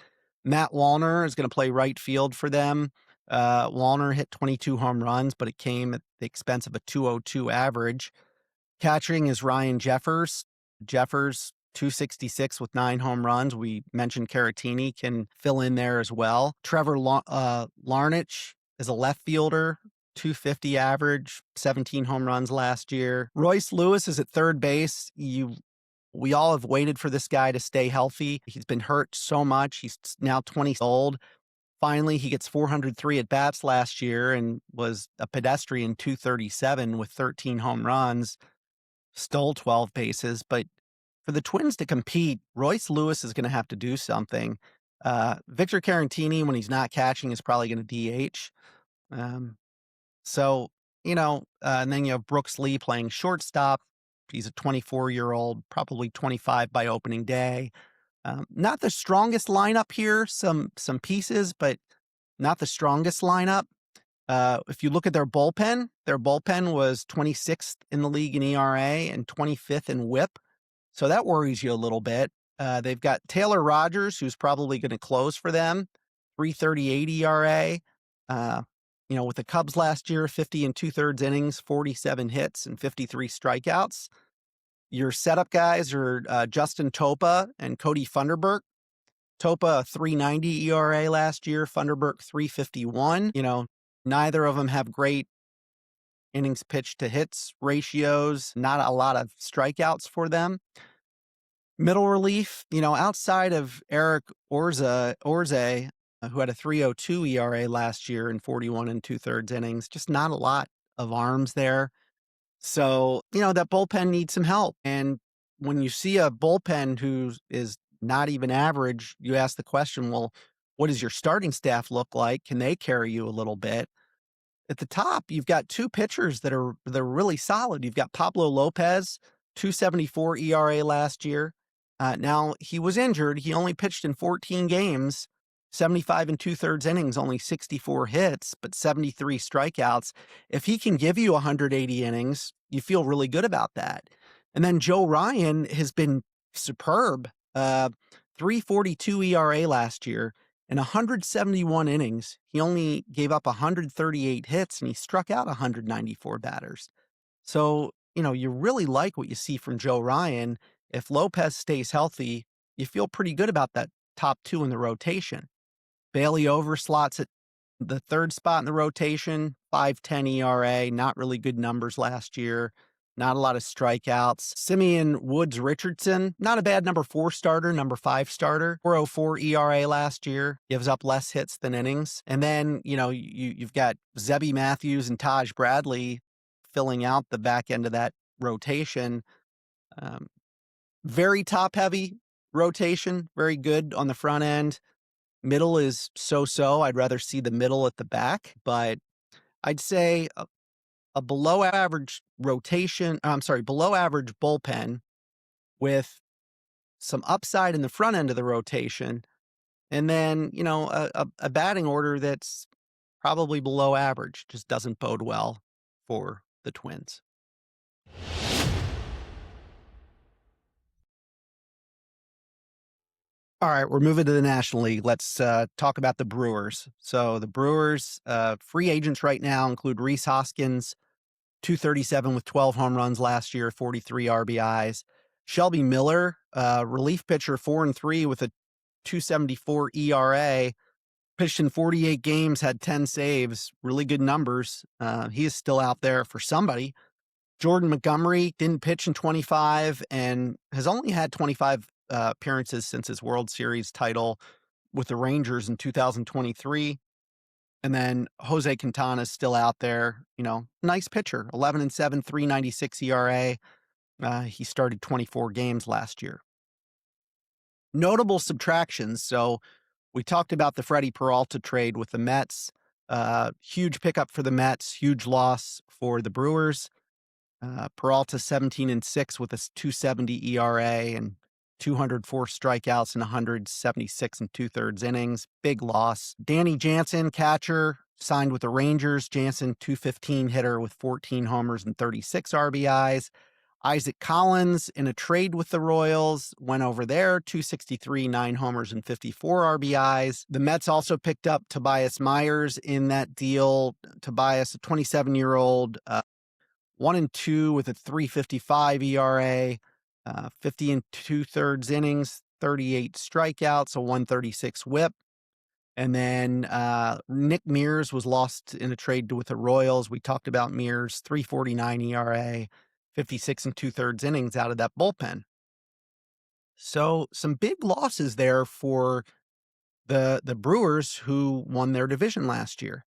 Matt Wallner is going to play right field for them. Wallner hit 22 home runs, but it came at the expense of a 202 average. Catching is Ryan Jeffers. 266 with 9 home runs. We mentioned Caratini can fill in there as well. Trevor Larnach is a left fielder, 250 average, 17 home runs last year. Royce Lewis is at third base. We all have waited for this guy to stay healthy. He's been hurt so much. He's now 20 years old. Finally, he gets 403 at bats last year and was a pedestrian 237 with 13 home runs, stole 12 bases, but for the Twins to compete, Royce Lewis is going to have to do something. Victor Caratini, when he's not catching, is probably going to DH. And then you have Brooks Lee playing shortstop. He's a 24-year-old, probably 25 by opening day. Not the strongest lineup here, some pieces, but not the strongest lineup. If you look at their bullpen was 26th in the league in ERA and 25th in WHIP. So that worries you a little bit. They've got Taylor Rogers, who's probably going to close for them, 3.38 ERA. With the Cubs last year, 50 and 2/3 innings, 47 hits, and 53 strikeouts. Your setup guys are Justin Topa and Cody Funderburk. Topa, 3.90 ERA last year, Funderburk, 3.51. Neither of them have great innings pitched to hits ratios, not a lot of strikeouts for them. Middle relief, outside of Eric Orze, who had a 3.02 ERA last year in 41 and 2/3 innings, just not a lot of arms there. So, that bullpen needs some help. And when you see a bullpen who is not even average, you ask the question, well, What does your starting staff look like? Can they carry you a little bit? At the top, you've got two pitchers that are really solid. You've got Pablo Lopez, 2.74 ERA last year. Now he was injured. He only pitched in 14 games, 75 and two-thirds innings, only 64 hits, but 73 strikeouts. If he can give you 180 innings, you feel really good about that. And then Joe Ryan has been superb. 3.42 ERA last year. In 171 innings, he only gave up 138 hits and he struck out 194 batters. So, you really like what you see from Joe Ryan. If Lopez stays healthy, you feel pretty good about that top two in the rotation. Bailey overslots at the third spot in the rotation, 5.10 ERA, not really good numbers last year. Not a lot of strikeouts. Simeon Woods Richardson, not a bad number 4 starter, number 5 starter. 4.04 ERA last year, gives up less hits than innings. And then, you've got Zebby Matthews and Taj Bradley filling out the back end of that rotation. Very top heavy rotation, very good on the front end. Middle is so-so. I'd rather see the middle at the back, but I'd say a below average below average bullpen with some upside in the front end of the rotation. And then, a batting order that's probably below average, just doesn't bode well for the Twins. All right, we're moving to the National League. Let's talk about the Brewers. So the Brewers, free agents right now include Rhys Hoskins, 237 with 12 home runs last year, 43 RBIs. Shelby Miller, relief pitcher, 4-3 with a 2.74 ERA, pitched in 48 games, had 10 saves, really good numbers. He is still out there for somebody. Jordan Montgomery didn't pitch in 25 and has only had 25 appearances since his World Series title with the Rangers in 2023. And then Jose Quintana is still out there, nice pitcher, 11-7, 3.96 ERA. He started 24 games last year. Notable subtractions. So we talked about the Freddie Peralta trade with the Mets. Huge pickup for the Mets, huge loss for the Brewers. Peralta 17-6 with a 2.70 ERA and 204 strikeouts in 176 and two-thirds innings. Big loss. Danny Jansen, catcher, signed with the Rangers. Jansen, 215 hitter with 14 homers and 36 RBIs. Isaac Collins in a trade with the Royals, went over there, 263, 9 homers and 54 RBIs. The Mets also picked up Tobias Myers in that deal. Tobias, a 27-year-old, 1-2 with a 3.55 ERA, 50 and two-thirds innings, 38 strikeouts, a 1.36 whip. And then Nick Mears was lost in a trade with the Royals. We talked about Mears, 3.49 ERA, 56 and two-thirds innings out of that bullpen. So some big losses there for the Brewers, who won their division last year.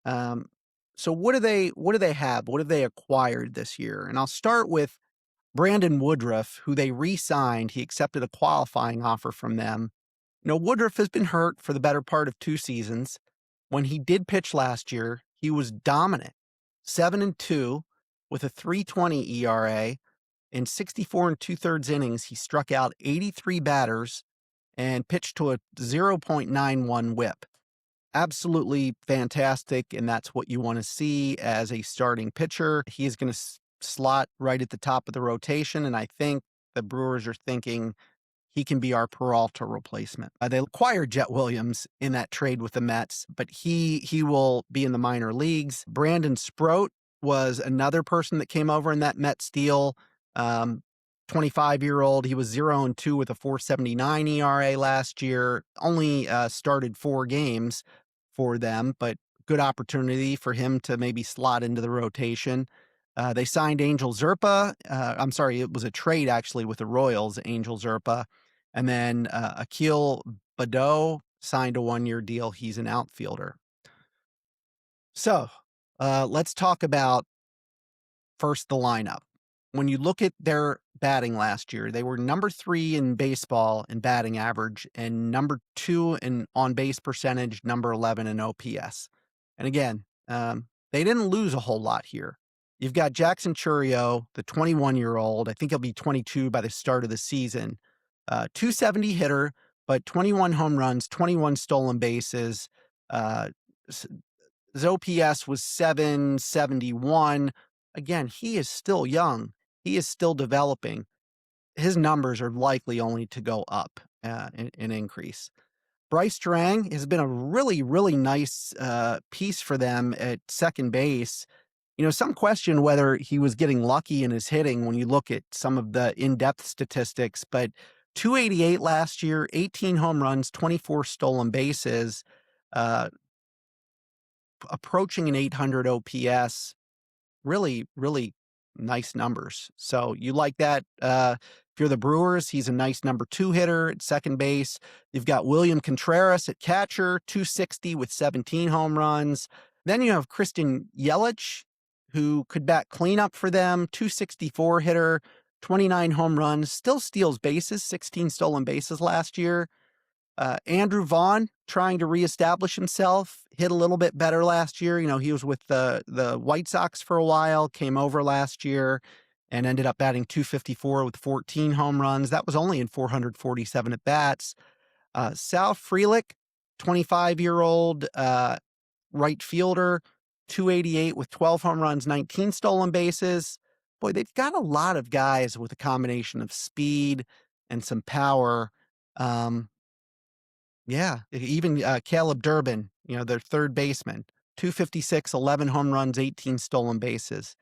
So what do they have? What have they acquired this year? And I'll start with Brandon Woodruff, who they re-signed. He accepted a qualifying offer from them. Woodruff has been hurt for the better part of 2 seasons. When he did pitch last year, he was dominant. 7-2 with a 3.20 ERA. In 64 and two-thirds innings, he struck out 83 batters and pitched to a 0.91 whip. Absolutely fantastic, and that's what you want to see as a starting pitcher. He is going to slot right at the top of the rotation, and I think the Brewers are thinking he can be our Peralta replacement. They acquired Jet Williams in that trade with the Mets, but he will be in the minor leagues. Brandon Sproat was another person that came over in that Mets deal. 25-year-old. He was 0-2 with a 4.79 ERA last year. Only started 4 games for them, but good opportunity for him to maybe slot into the rotation. They signed Angel Zerpa. It was a trade actually with the Royals, Angel Zerpa. And then Akil Badeau signed a 1-year deal. He's an outfielder. So let's talk about first the lineup. when you look at their batting last year, they were number 3 in baseball in batting average and number 2 in on-base percentage, number 11 in OPS. And again, they didn't lose a whole lot here. You've got Jackson Chourio, the 21-year-old. I think he'll be 22 by the start of the season. 270 hitter, but 21 home runs, 21 stolen bases. His OPS was 771. Again, he is still young. He is still developing. His numbers are likely only to go up in increase. Bryce Strang has been a really, really nice piece for them at second base. Some question whether he was getting lucky in his hitting when you look at some of the in-depth statistics, but 288 last year, 18 home runs, 24 stolen bases, approaching an 800 OPS. Really, really nice numbers. So you like that. If you're the Brewers, he's a nice number 2 hitter at second base. You've got William Contreras at catcher, 260 with 17 home runs. Then you have Christian Yelich, who could bat cleanup for them, 264 hitter, 29 home runs, still steals bases, 16 stolen bases last year. Andrew Vaughn trying to reestablish himself, hit a little bit better last year. He was with the White Sox for a while, came over last year and ended up batting 254 with 14 home runs. That was only in 447 at bats. Sal Frelick, 25-year-old right fielder, 288 with 12 home runs, 19 stolen bases. Boy, they've got a lot of guys with a combination of speed and some power. Yeah, even Caleb Durbin, their third baseman, 256, 11 home runs, 18 stolen bases.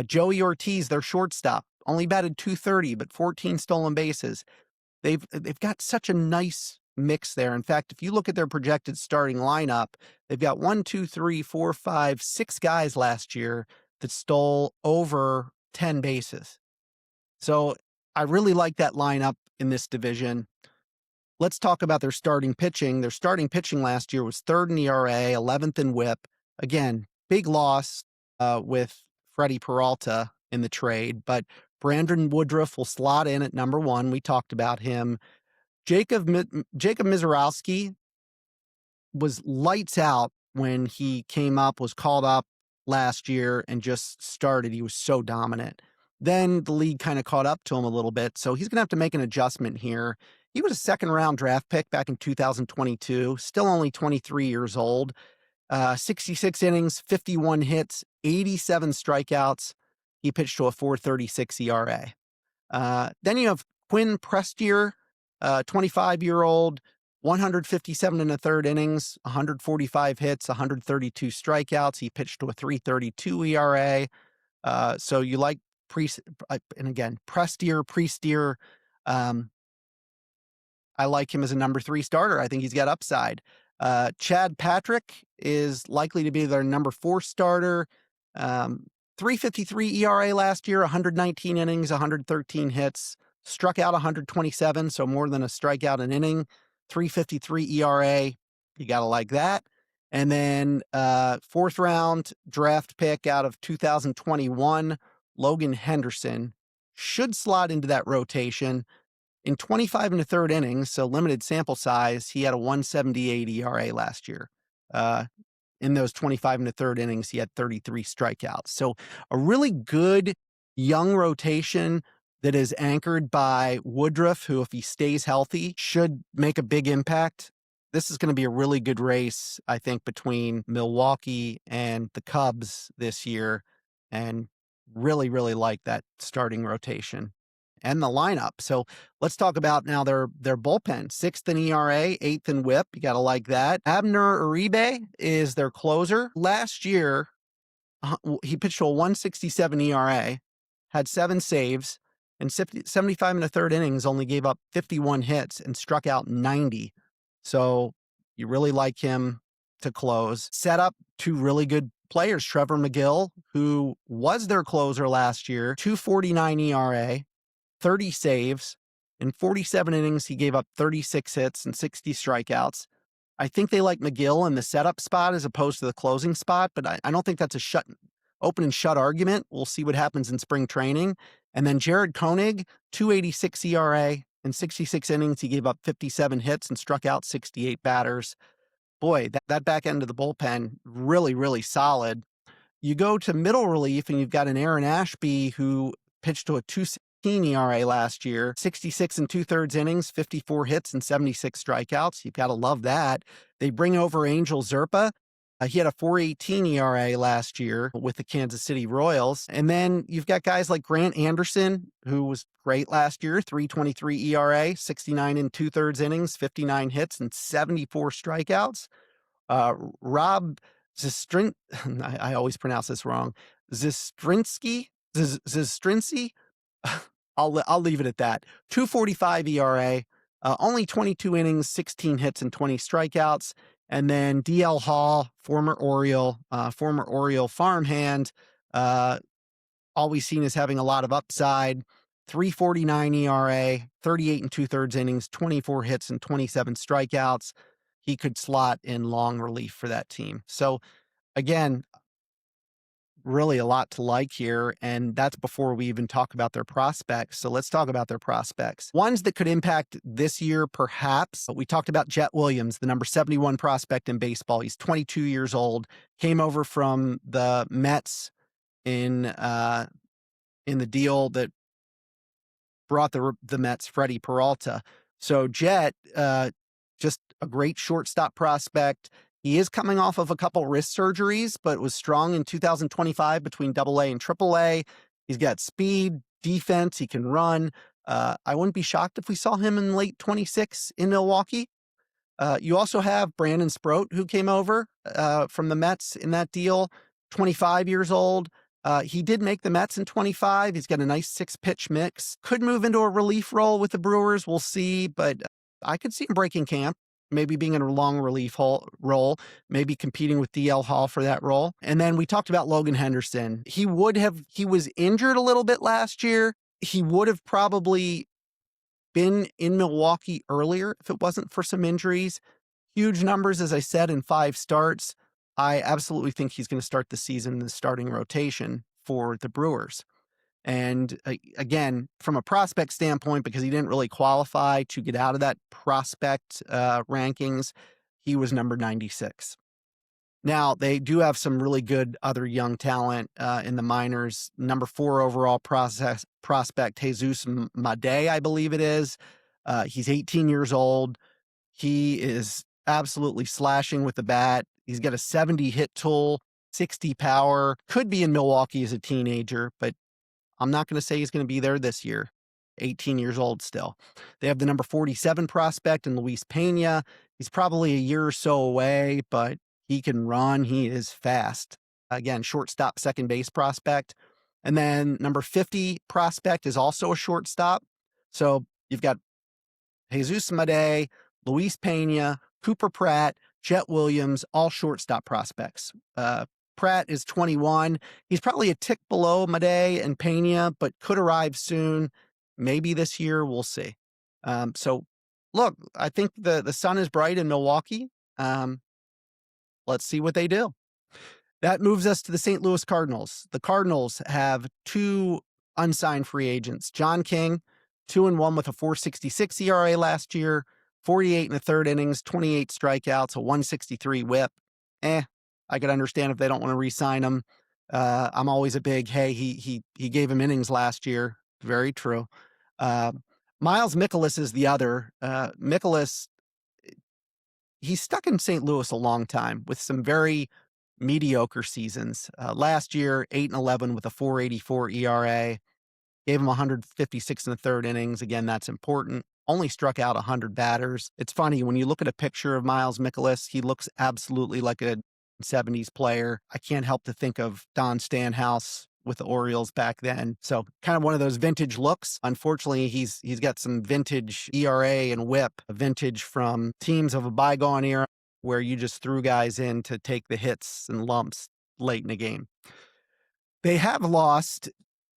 Joey Ortiz, their shortstop, only batted 230, but 14 stolen bases. They've got such a nice mix there. In fact, if you look at their projected starting lineup, they've got 6 guys last year that stole over 10 bases. So I really like that lineup in this division. Let's talk about their starting pitching. Their starting pitching last year was 3rd in ERA, 11th in WHIP. Again, big loss with Freddie Peralta in the trade, but Brandon Woodruff will slot in at number 1. We talked about him. Jacob Mizorowski was lights out when he came up, was called up last year and just started. He was so dominant. Then the league kind of caught up to him a little bit, so he's going to have to make an adjustment here. He was a second-round draft pick back in 2022, still only 23 years old. 66 innings, 51 hits, 87 strikeouts. He pitched to a 4.36 ERA. Then you have Quinn Prestier, 25-year-old, 157 and a third innings, 145 hits, 132 strikeouts. He pitched to a 3.32 ERA. So you like Prestier. I like him as a number 3 starter. I think he's got upside. Chad Patrick is likely to be their number 4 starter. 3.53 ERA last year, 119 innings, 113 hits, struck out 127, so more than a strikeout an inning. 3.53 ERA, you got to like that. And then 4th round draft pick out of 2021, Logan Henderson should slot into that rotation. In 25 and a third innings, so limited sample size, he had a 1.78 ERA last year. In those 25 and a third innings, he had 33 strikeouts. So a really good young rotation that is anchored by Woodruff, who, if he stays healthy, should make a big impact. This is going to be a really good race, I think, between Milwaukee and the Cubs this year, and really, really like that starting rotation and the lineup. So let's talk about now their bullpen. 6th in ERA, 8th in WHIP. You got to like that. Abner Uribe is their closer. Last year, he pitched to a 1.67 ERA, had 7 saves, and 75 and a third innings, only gave up 51 hits and struck out 90. So you really like him to close. Set up 2 really good players. Trevor McGill, who was their closer last year, 2.49 ERA, 30 saves. In 47 innings, he gave up 36 hits and 60 strikeouts. I think they like McGill in the setup spot as opposed to the closing spot, but I don't think that's open and shut argument. We'll see what happens in spring training. And then Jared Koenig, 2.86 ERA in 66 innings. He gave up 57 hits and struck out 68 batters. Boy, that back end of the bullpen, really, really solid. You go to middle relief and you've got an Aaron Ashby who pitched to a 2.16 ERA last year, 66 and 2/3 innings, 54 hits and 76 strikeouts. You've got to love that. They bring over Angel Zerpa. He had a 4.18 ERA last year with the Kansas City Royals. And then you've got guys like Grant Anderson, who was great last year, 3.23 ERA, 69 and 2/3 innings, 59 hits and 74 strikeouts. Rob Zistrin, I always pronounce this wrong. Zistrinsky. I'll leave it at that. 2.45 ERA, only 22 innings, 16 hits and 20 strikeouts. And then DL Hall, former Oriole farmhand, always seen as having a lot of upside. 3.49 ERA, 38 and 2/3 innings, 24 hits and 27 strikeouts. He could slot in long relief for that team. So again, really a lot to like here, and that's before we even talk about their prospects. So let's talk about their prospects. Ones that could impact this year, perhaps. We talked about Jet Williams, the number 71 prospect in baseball. He's 22 years old, came over from the Mets in the deal that brought the Mets Freddie Peralta. So Jet, just a great shortstop prospect. He is coming off of a couple wrist surgeries, but was strong in 2025 between AA and AAA. He's got speed, defense, he can run. I wouldn't be shocked if we saw him in late 26 in Milwaukee. You also have Brandon Sproat, who came over from the Mets in that deal, 25 years old. He did make the Mets in 25. He's got a nice 6-pitch mix. Could move into a relief role with the Brewers. We'll see, but I could see him breaking camp, maybe being in a long relief role, maybe competing with DL Hall for that role. And then we talked about Logan Henderson. He was injured a little bit last year. He would have probably been in Milwaukee earlier if it wasn't for some injuries. Huge numbers, as I said, in 5 starts. I absolutely think he's going to start the season in the starting rotation for the Brewers. And again, from a prospect standpoint, because he didn't really qualify to get out of that prospect rankings, he was number 96. Now, they do have some really good other young talent in the minors. Number 4 overall prospect, Jesus Made, I believe it is. He's 18 years old. He is absolutely slashing with the bat. He's got a 70 hit tool, 60 power, could be in Milwaukee as a teenager, but I'm not going to say he's going to be there this year. 18 years old still. They have the number 47 prospect in Luis Pena. He's probably a year or so away, but he can run. He is fast. Again, shortstop, second base prospect. And then number 50 prospect is also a shortstop. So you've got Jesus Made, Luis Pena, Cooper Pratt, Jet Williams, all shortstop prospects. Pratt is 21. He's probably a tick below Made and Pena, but could arrive soon. Maybe this year. We'll see. So, look, I think the sun is bright in Milwaukee. Let's see what they do. That moves us to the St. Louis Cardinals. The Cardinals have 2 unsigned free agents. John King, 2-1 with a 4.66 ERA last year, 48 1/3 innings, 28 strikeouts, a 1.63 whip. I could understand if they don't want to re-sign him. I'm always a big, hey, he gave him innings last year. Very true. Miles Mikolas is the other. Mikolas, he's stuck in St. Louis a long time with some very mediocre seasons. Last year, 8-11 with a 4.84 ERA. Gave him 156 1/3 innings. Again, that's important. Only struck out 100 batters. It's funny, when you look at a picture of Miles Mikolas, he looks absolutely like a 70s player. I can't help to think of Don Stanhouse with the Orioles back then. So kind of one of those vintage looks. Unfortunately, he's got some vintage ERA and whip, a vintage from teams of a bygone era where you just threw guys in to take the hits and lumps late in the game. They have lost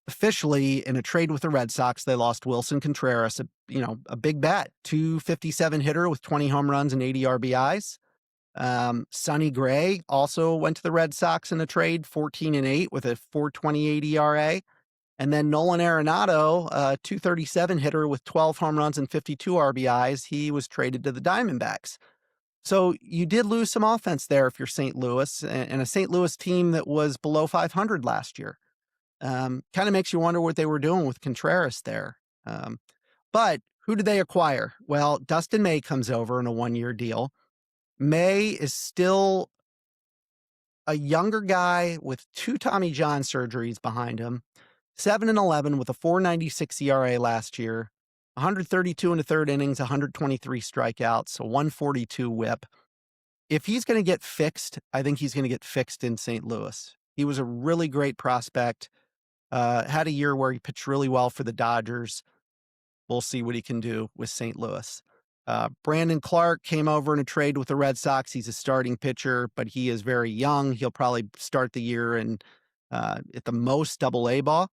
officially in a trade with the Red Sox. They lost Wilson Contreras, a big bat, 257 hitter with 20 home runs and 80 RBIs. Sonny Gray also went to the Red Sox in a trade, 14-8 with a 4.28 ERA. And then Nolan Arenado, 237 hitter with 12 home runs and 52 RBIs. He was traded to the Diamondbacks. So you did lose some offense there if you're St. Louis, and a St. Louis team that was below 500 last year. Kind of makes you wonder what they were doing with Contreras there. But who did they acquire? Well, Dustin May comes over in a one-year deal. May is still a younger guy with 2 Tommy John surgeries behind him, 7-11 with a 4.96 ERA last year, 132 in the third innings, 123 strikeouts, a 142 whip. If he's going to get fixed, I think he's going to get fixed in St. Louis. He was a really great prospect, had a year where he pitched really well for the Dodgers. We'll see what he can do with St. Louis. Brandon Clark came over in a trade with the Red Sox. He's a starting pitcher, but he is very young. He'll probably start the year in at the most Double-A ball.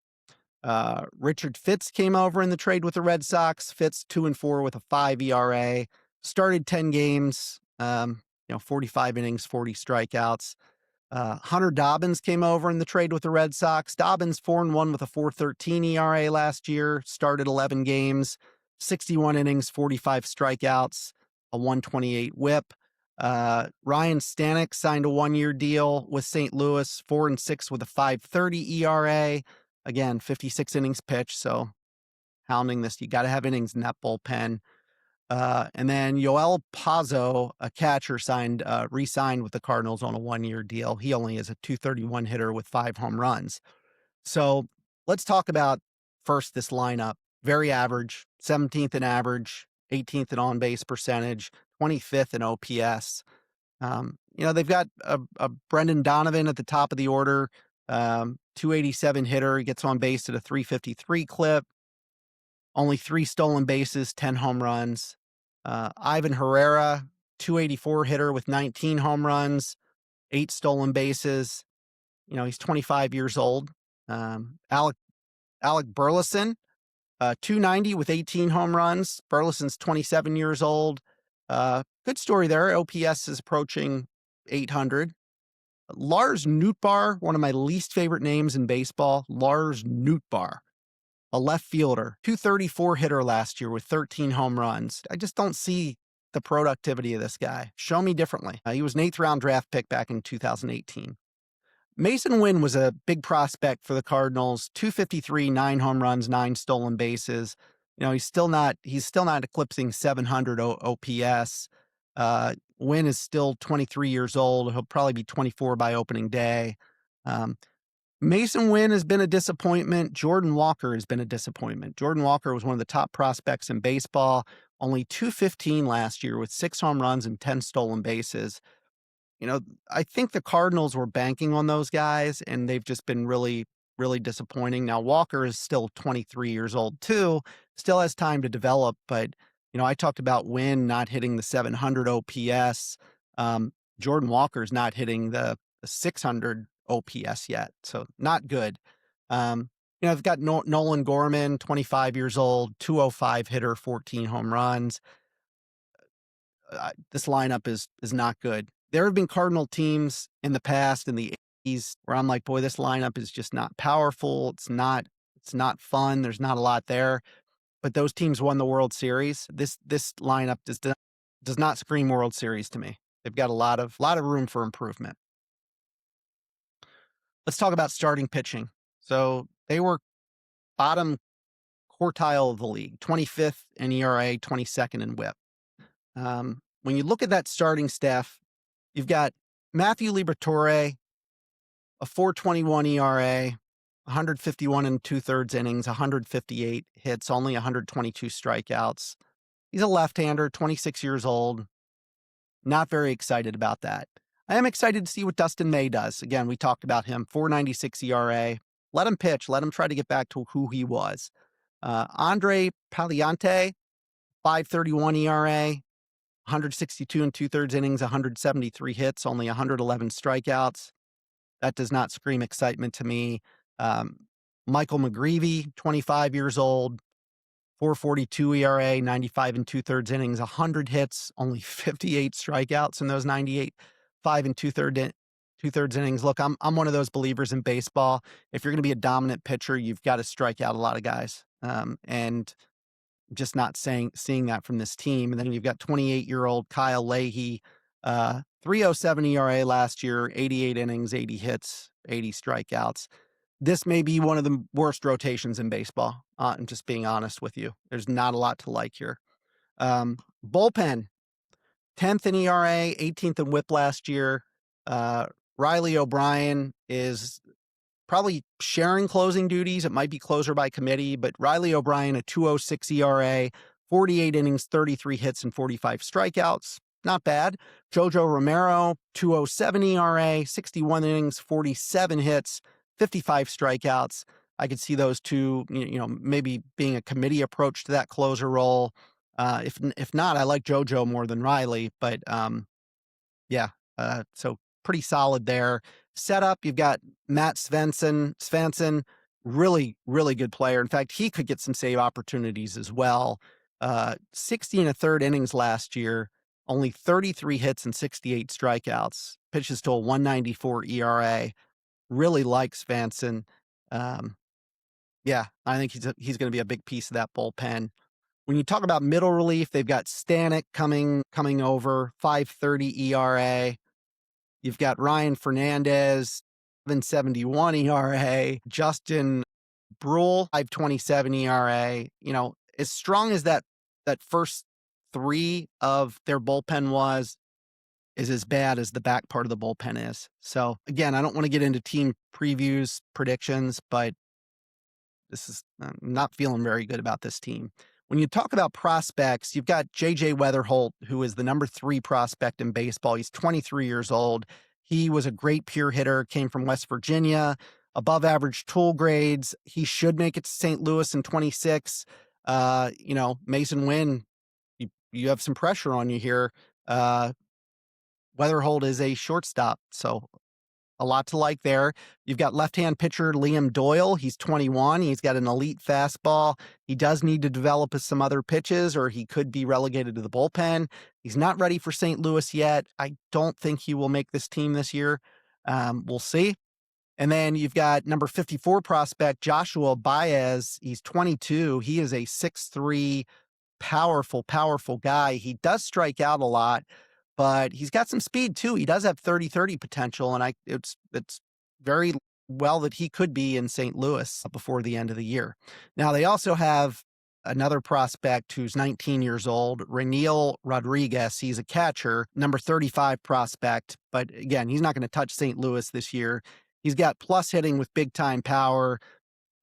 Richard Fitz came over in the trade with the Red Sox. Fitz 2-4 with a 5 ERA. Started 10 games, 45 innings, 40 strikeouts. Hunter Dobbins came over in the trade with the Red Sox. Dobbins 4-1 with a 4.13 ERA last year. Started 11 games, 61 innings, 45 strikeouts, a 128 whip. Ryan Stanek signed a one-year deal with St. Louis, 4-6 with a 5.30 ERA. Again, 56 innings pitched, so hounding this. You got to have innings in that bullpen. And then Yoel Pazzo, a catcher, re-signed with the Cardinals on a one-year deal. He only is a 231 hitter with 5 home runs. So let's talk about first this lineup. Very average, 17th in average, 18th in on-base percentage, 25th in OPS. They've got a Brendan Donovan at the top of the order, 287 hitter. He gets on base at a 353 clip. Only 3 stolen bases, 10 home runs. Ivan Herrera, 284 hitter with 19 home runs, 8 stolen bases. He's 25 years old. Alec Burleson, 290 with 18 home runs. Burleson's 27 years old. Good story there. OPS is approaching 800. Lars Nootbaar, one of my least favorite names in baseball. Lars Nootbaar, a left fielder, 234 hitter last year with 13 home runs. I just don't see the productivity of this guy. Show me differently. He was an 8th round draft pick back in 2018. Mason Wynn was a big prospect for the Cardinals, 253, 9 home runs, 9 stolen bases. He's still not eclipsing 700 OPS. Wynn is still 23 years old. He'll probably be 24 by opening day. Mason Wynn has been a disappointment. Jordan Walker has been a disappointment. Jordan Walker was one of the top prospects in baseball, only 215 last year with 6 home runs and 10 stolen bases. I think the Cardinals were banking on those guys, and they've just been really, really disappointing. Now, Walker is still 23 years old too, still has time to develop, but, I talked about Wynn not hitting the 700 OPS. Jordan Walker's not hitting the 600 OPS yet, so not good. They've got Nolan Gorman, 25 years old, 205 hitter, 14 home runs. This lineup is not good. There have been Cardinal teams in the past, in the 80s, where I'm like, boy, this lineup is just not powerful. It's not fun. There's not a lot there. But those teams won the World Series. This lineup does not scream World Series to me. They've got a lot of room for improvement. Let's talk about starting pitching. So they were bottom quartile of the league, 25th in ERA, 22nd in WHIP. When you look at that starting staff, you've got Matthew Liberatore, a 4.21 ERA, 151 and 2/3 innings, 158 hits, only 122 strikeouts. He's a left-hander, 26 years old. Not very excited about that. I am excited to see what Dustin May does. Again, we talked about him, 4.96 ERA. Let him pitch. Let him try to get back to who he was. Andre Paliante, 5.31 ERA, 162 and 2/3 innings, 173 hits, only 111 strikeouts. That does not scream excitement to me. Michael McGreevy, 25 years old, 4.42 ERA, 95 and two-thirds innings, 100 hits, only 58 strikeouts in those 98, 5 and two-thirds innings. Look, I'm one of those believers in baseball. If you're going to be a dominant pitcher, you've got to strike out a lot of guys. And just not seeing that from this team. And then you've got 28-year-old Kyle Leahy, 3.07 ERA last year, 88 innings, 80 hits, 80 strikeouts. This may be one of the worst rotations in baseball. I'm just being honest with you. There's not a lot to like here. Bullpen, 10th in ERA, 18th in WHIP last year. Riley O'Brien is probably sharing closing duties. It might be closer by committee, but Riley O'Brien, a 2.06 ERA, 48 innings, 33 hits, and 45 strikeouts. Not bad. Jojo Romero, 2.07 ERA, 61 innings, 47 hits, 55 strikeouts. I could see those two, maybe being a committee approach to that closer role. If not, I like Jojo more than Riley, but so pretty solid there. Setup, you've got Matt Svensson, really, really good player. In fact, he could get some save opportunities as well. 60 and a third innings last year, only 33 hits and 68 strikeouts, pitches to a 1.94 ERA. Really like Svensson. I think he's going to be a big piece of that bullpen. When you talk about middle relief, they've got Stanek coming over, 5.30 ERA. You've got Ryan Fernandez, 7.71 ERA. Justin Brule, 5.27 ERA. As strong as that first three of their bullpen is as bad as the back part of the bullpen is. So again, I don't want to get into team previews, predictions, but I'm not feeling very good about this team. When you talk about prospects, you've got J.J. Weatherholt, who is the number 3 prospect in baseball. He's 23 years old. He was a great pure hitter, came from West Virginia, above average tool grades. He should make it to St. Louis in 26. Mason Wynn, you have some pressure on you here. Weatherholt is a shortstop, so a lot to like there. You've got left-hand pitcher Liam Doyle. He's 21. He's got an elite fastball. He does need to develop some other pitches, or he could be relegated to the bullpen. He's not ready for St. Louis yet. I don't think he will make this team this year. We'll see. And then you've got number 54 prospect Joshua Baez. He's 22. He is a 6'3", powerful guy. He does strike out a lot, but he's got some speed too. He does have 30-30 potential, and it's very well that he could be in St. Louis before the end of the year. Now, they also have another prospect who's 19 years old, Reniel Rodriguez. He's a catcher, number 35 prospect, but again, he's not going to touch St. Louis this year. He's got plus hitting with big-time power.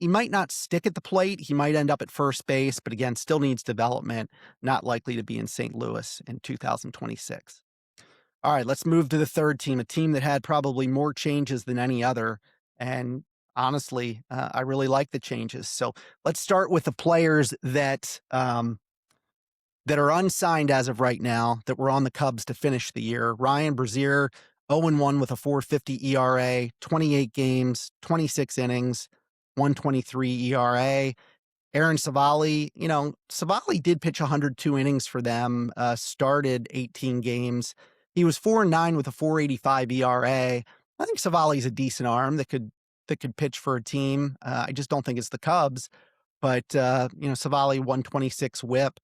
He might not stick at the plate. He might end up at first base, but again, still needs development. Not likely to be in St. Louis in 2026. All right, let's move to the third team, a team that had probably more changes than any other. And honestly, I really like the changes. So let's start with the players that are unsigned as of right now, that were on the Cubs to finish the year. Ryan Brazier, 0-1 with a 4.50 ERA, 28 games, 26 innings, 1.23 ERA. Aaron Savali, Savali did pitch 102 innings for them, started 18 games. He was 4-9 with a 4.85 ERA. I think Savali's a decent arm that could pitch for a team. I just don't think it's the Cubs. But Savali 1.26 WHIP.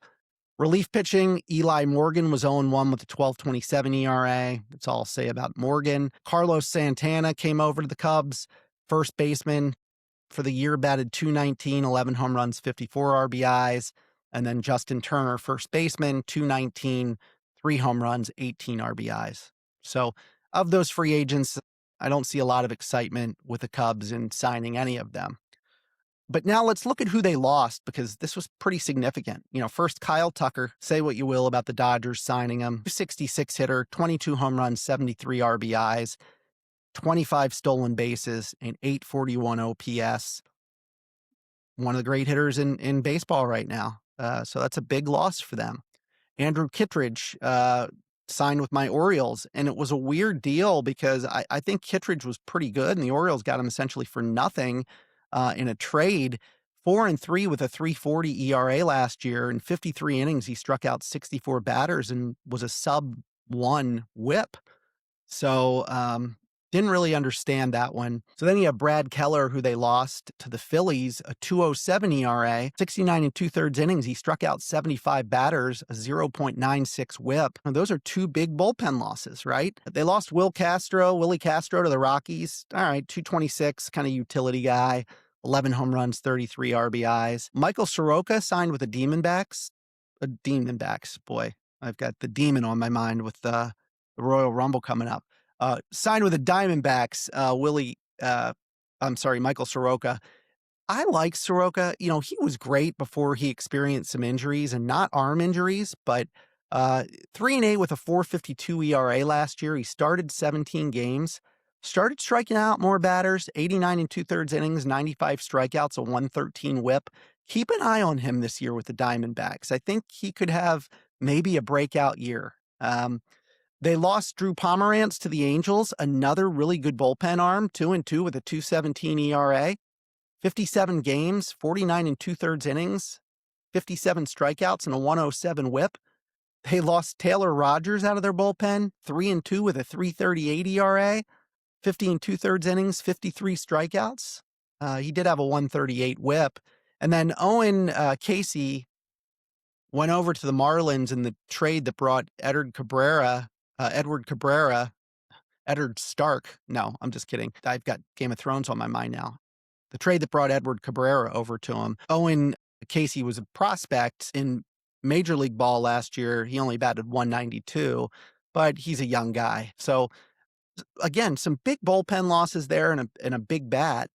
Relief pitching, Eli Morgan was 0-1 with a 12.27 ERA. That's all I'll say about Morgan. Carlos Santana came over to the Cubs, first baseman for the year, batted .219, 11 home runs, 54 RBIs. And then Justin Turner, first baseman, .219, 3 home runs, 18 RBIs. So of those free agents, I don't see a lot of excitement with the Cubs in signing any of them. But now let's look at who they lost, because this was pretty significant. First, Kyle Tucker. Say what you will about the Dodgers signing him. 66 hitter, 22 home runs, 73 RBIs, 25 stolen bases, and 841 OPS. One of the great hitters in baseball right now. So that's a big loss for them. Andrew Kittredge signed with my Orioles, and it was a weird deal because I think Kittredge was pretty good, and the Orioles got him essentially for nothing in a trade 4-3 with a 3.40 ERA last year. In 53 innings, he struck out 64 batters and was a sub-1 WHIP. So, didn't really understand that one. So then you have Brad Keller, who they lost to the Phillies, a 2.07 ERA, 69 and 2/3 innings. He struck out 75 batters, a 0.96 WHIP. And those are two big bullpen losses, right? They lost Willie Castro to the Rockies. All right, 226, kind of utility guy, 11 home runs, 33 RBIs. Michael Soroka signed with the Diamondbacks. Boy, I've got the demon on my mind with the Royal Rumble coming up. Signed with the Diamondbacks, Michael Soroka. I like Soroka. You know, he was great before he experienced some injuries, and not arm injuries, but 3-8 with a 4.52 ERA last year. He started 17 games, started striking out more batters, 89 and 2/3 innings, 95 strikeouts, a 113 WHIP. Keep an eye on him this year with the Diamondbacks. I think he could have maybe a breakout year. They lost Drew Pomerantz to the Angels, another really good bullpen arm, 2-2 with a 2.17 ERA, 57 games, 49 and 2/3 innings, 57 strikeouts, and a 107 WHIP. They lost Taylor Rogers out of their bullpen, 3-2 with a 3.38 ERA, 50 and 2/3 innings, 53 strikeouts. He did have a 138 WHIP. And then Owen Casey went over to the Marlins in the trade that brought Edward Stark. No, I'm just kidding. I've got Game of Thrones on my mind now. The trade that brought Edward Cabrera over to him. Owen Casey was a prospect in Major League Ball last year. He only batted 192, but he's a young guy. So again, some big bullpen losses there and a big bat.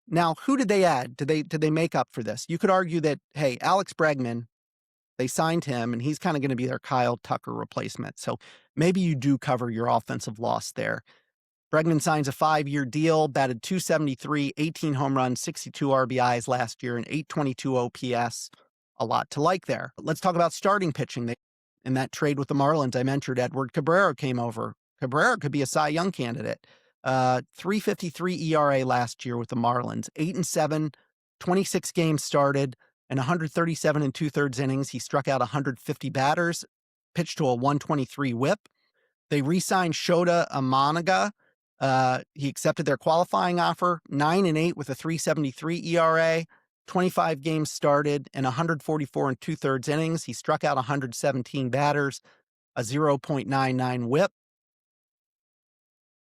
Now, who did they add? Did they make up for this? You could argue that, hey, Alex Bregman, they signed him, and he's kind of going to be their Kyle Tucker replacement. So maybe you do cover your offensive loss there. Bregman signs a 5-year deal, batted 273, 18 home runs, 62 RBIs last year, and 822 OPS. A lot to like there. Let's talk about starting pitching. In that trade with the Marlins, I mentioned Edward Cabrera came over. Cabrera could be a Cy Young candidate. 3.53 ERA last year with the Marlins, 8-7, 26 games started, and 137 and 2/3 innings. He struck out 150 batters, pitched to a 123 WHIP. They re-signed Shota Amanaga. He accepted their qualifying offer, 9-8 with a 3.73 ERA, 25 games started, and 144 and 2/3 innings. He struck out 117 batters, a 0.99 WHIP.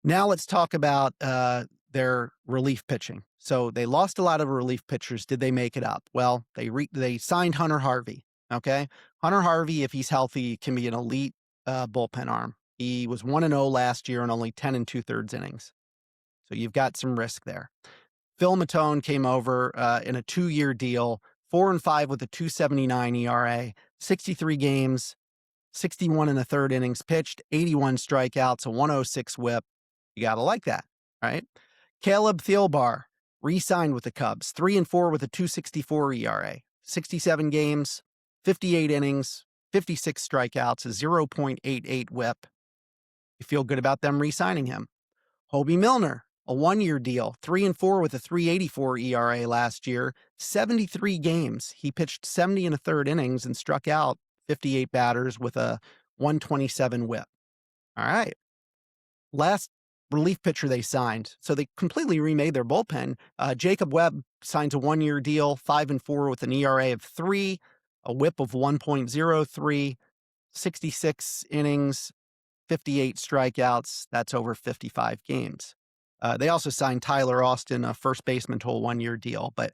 Now let's talk about their relief pitching. So they lost a lot of relief pitchers. Did they make it up? Well, they signed Hunter Harvey. Okay, Hunter Harvey, if he's healthy, can be an elite bullpen arm. He was 1-0 last year in only 10 and 2/3 innings. So you've got some risk there. Phil Matone came over in a 2-year deal, 4-5 with a 2.79 ERA, 63 games, 61 and a third innings pitched, 81 strikeouts, a 106 WHIP. You got to like that, right? Caleb Thielbar re-signed with the Cubs, 3-4 with a 2.64 ERA, 67 games, 58 innings, 56 strikeouts, a 0.88 WHIP. You feel good about them re-signing him. Hobie Milner, a 1-year deal, 3-4 with a 3.84 ERA last year, 73 games. He pitched 70 and a third innings and struck out 58 batters with a 127 WHIP. All right. Last relief pitcher they signed. So they completely remade their bullpen. Jacob Webb signs a 1-year deal, 5-4 with an ERA of 3, a WHIP of 1.03, 66 innings, 58 strikeouts. That's over 55 games. They also signed Tyler Austin, a first baseman, to a 1-year deal. But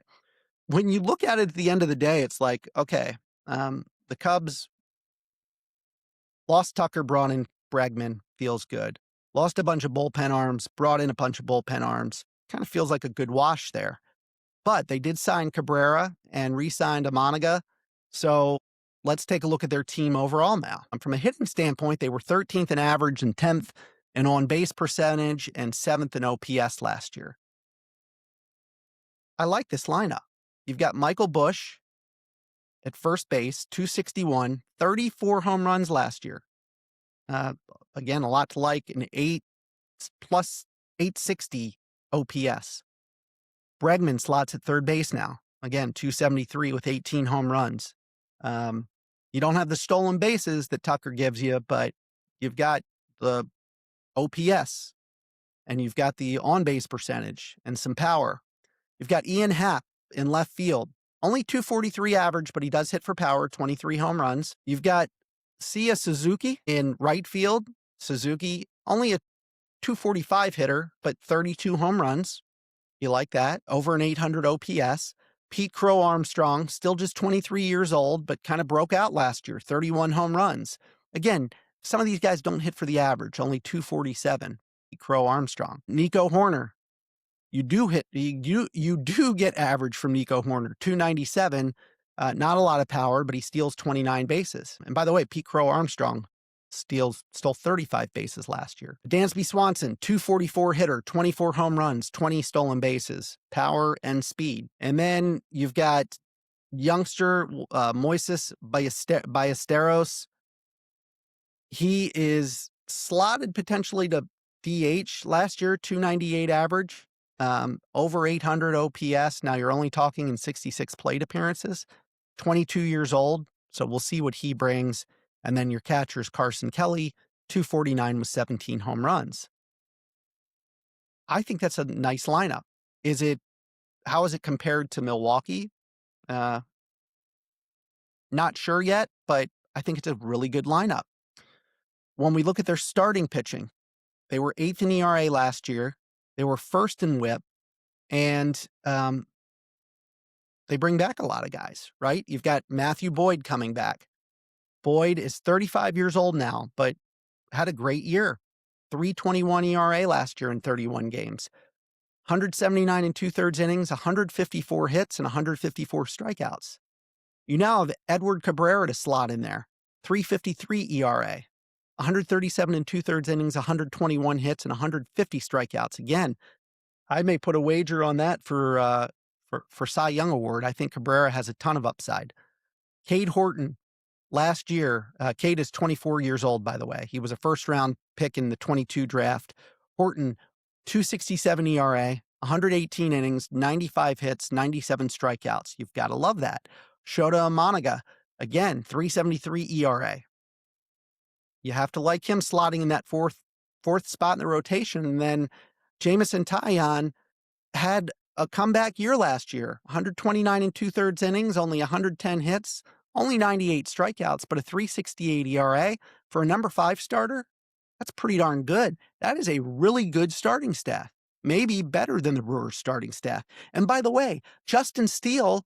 when you look at it at the end of the day, it's like, okay, the Cubs lost Tucker, brought in Bregman, feels good. Lost a bunch of bullpen arms, brought in a bunch of bullpen arms. Kind of feels like a good wash there. But they did sign Cabrera and re-signed Amanaga. So let's take a look at their team overall now. From a hitting standpoint, they were 13th in average and 10th in on-base percentage and 7th in OPS last year. I like this lineup. You've got Michael Busch at first base, 261, 34 home runs last year. Again, a lot to like, an 8+860 OPS. Bregman slots at third base now, Again, 273 with 18 home runs. You don't have the stolen bases that Tucker gives you, but you've got the OPS and you've got the on-base percentage and some power. You've got Ian Happ in left field. Only 243 average, but he does hit for power, 23 home runs. You've got Sia Suzuki in right field. Suzuki, only a 245 hitter, but 32 home runs. You like that? Over an 800 OPS. Pete Crow Armstrong, still just 23 years old, but kind of broke out last year, 31 home runs. Again, some of these guys don't hit for the average, only 247. Pete Crow Armstrong. Nico Horner. You do get average from Nico Horner, 297. Not a lot of power, but he steals 29 bases. And by the way, Pete Crow Armstrong stole 35 bases last year. Dansby Swanson, 244 hitter, 24 home runs, 20 stolen bases, power and speed. And then you've got youngster Moises Ballesteros. He is slotted potentially to DH last year, 298 average, over 800 OPS. Now you're only talking in 66 plate appearances, 22 years old. So we'll see what he brings. And then your catcher's Carson Kelly, 249 with 17 home runs. I think that's a nice lineup. How is it compared to Milwaukee? Not sure yet, but I think it's a really good lineup. When we look at their starting pitching, they were 8th in ERA last year. They were 1st in WHIP, and they bring back a lot of guys, right? You've got Matthew Boyd coming back. Boyd is 35 years old now, but had a great year. 3.21 ERA last year in 31 games. 179 and 2/3 innings, 154 hits, and 154 strikeouts. You now have Edward Cabrera to slot in there. 3.53 ERA. 137 and 2/3 innings, 121 hits, and 150 strikeouts. Again, I may put a wager on that for Cy Young Award. I think Cabrera has a ton of upside. Cade Horton, last year, Cade is 24 years old, by the way. He was a first-round pick in the 22 draft. Horton, 2.67 ERA, 118 innings, 95 hits, 97 strikeouts. You've got to love that. Shota Umanaga, again, 3.73 ERA. You have to like him slotting in that fourth spot in the rotation. And then Jameson Taillon had a comeback year last year, 129 and 2/3 innings, only 110 hits, only 98 strikeouts, but a 3.68 ERA for a number 5 starter. That's pretty darn good. That is a really good starting staff, maybe better than the Brewers starting staff. And by the way, Justin Steele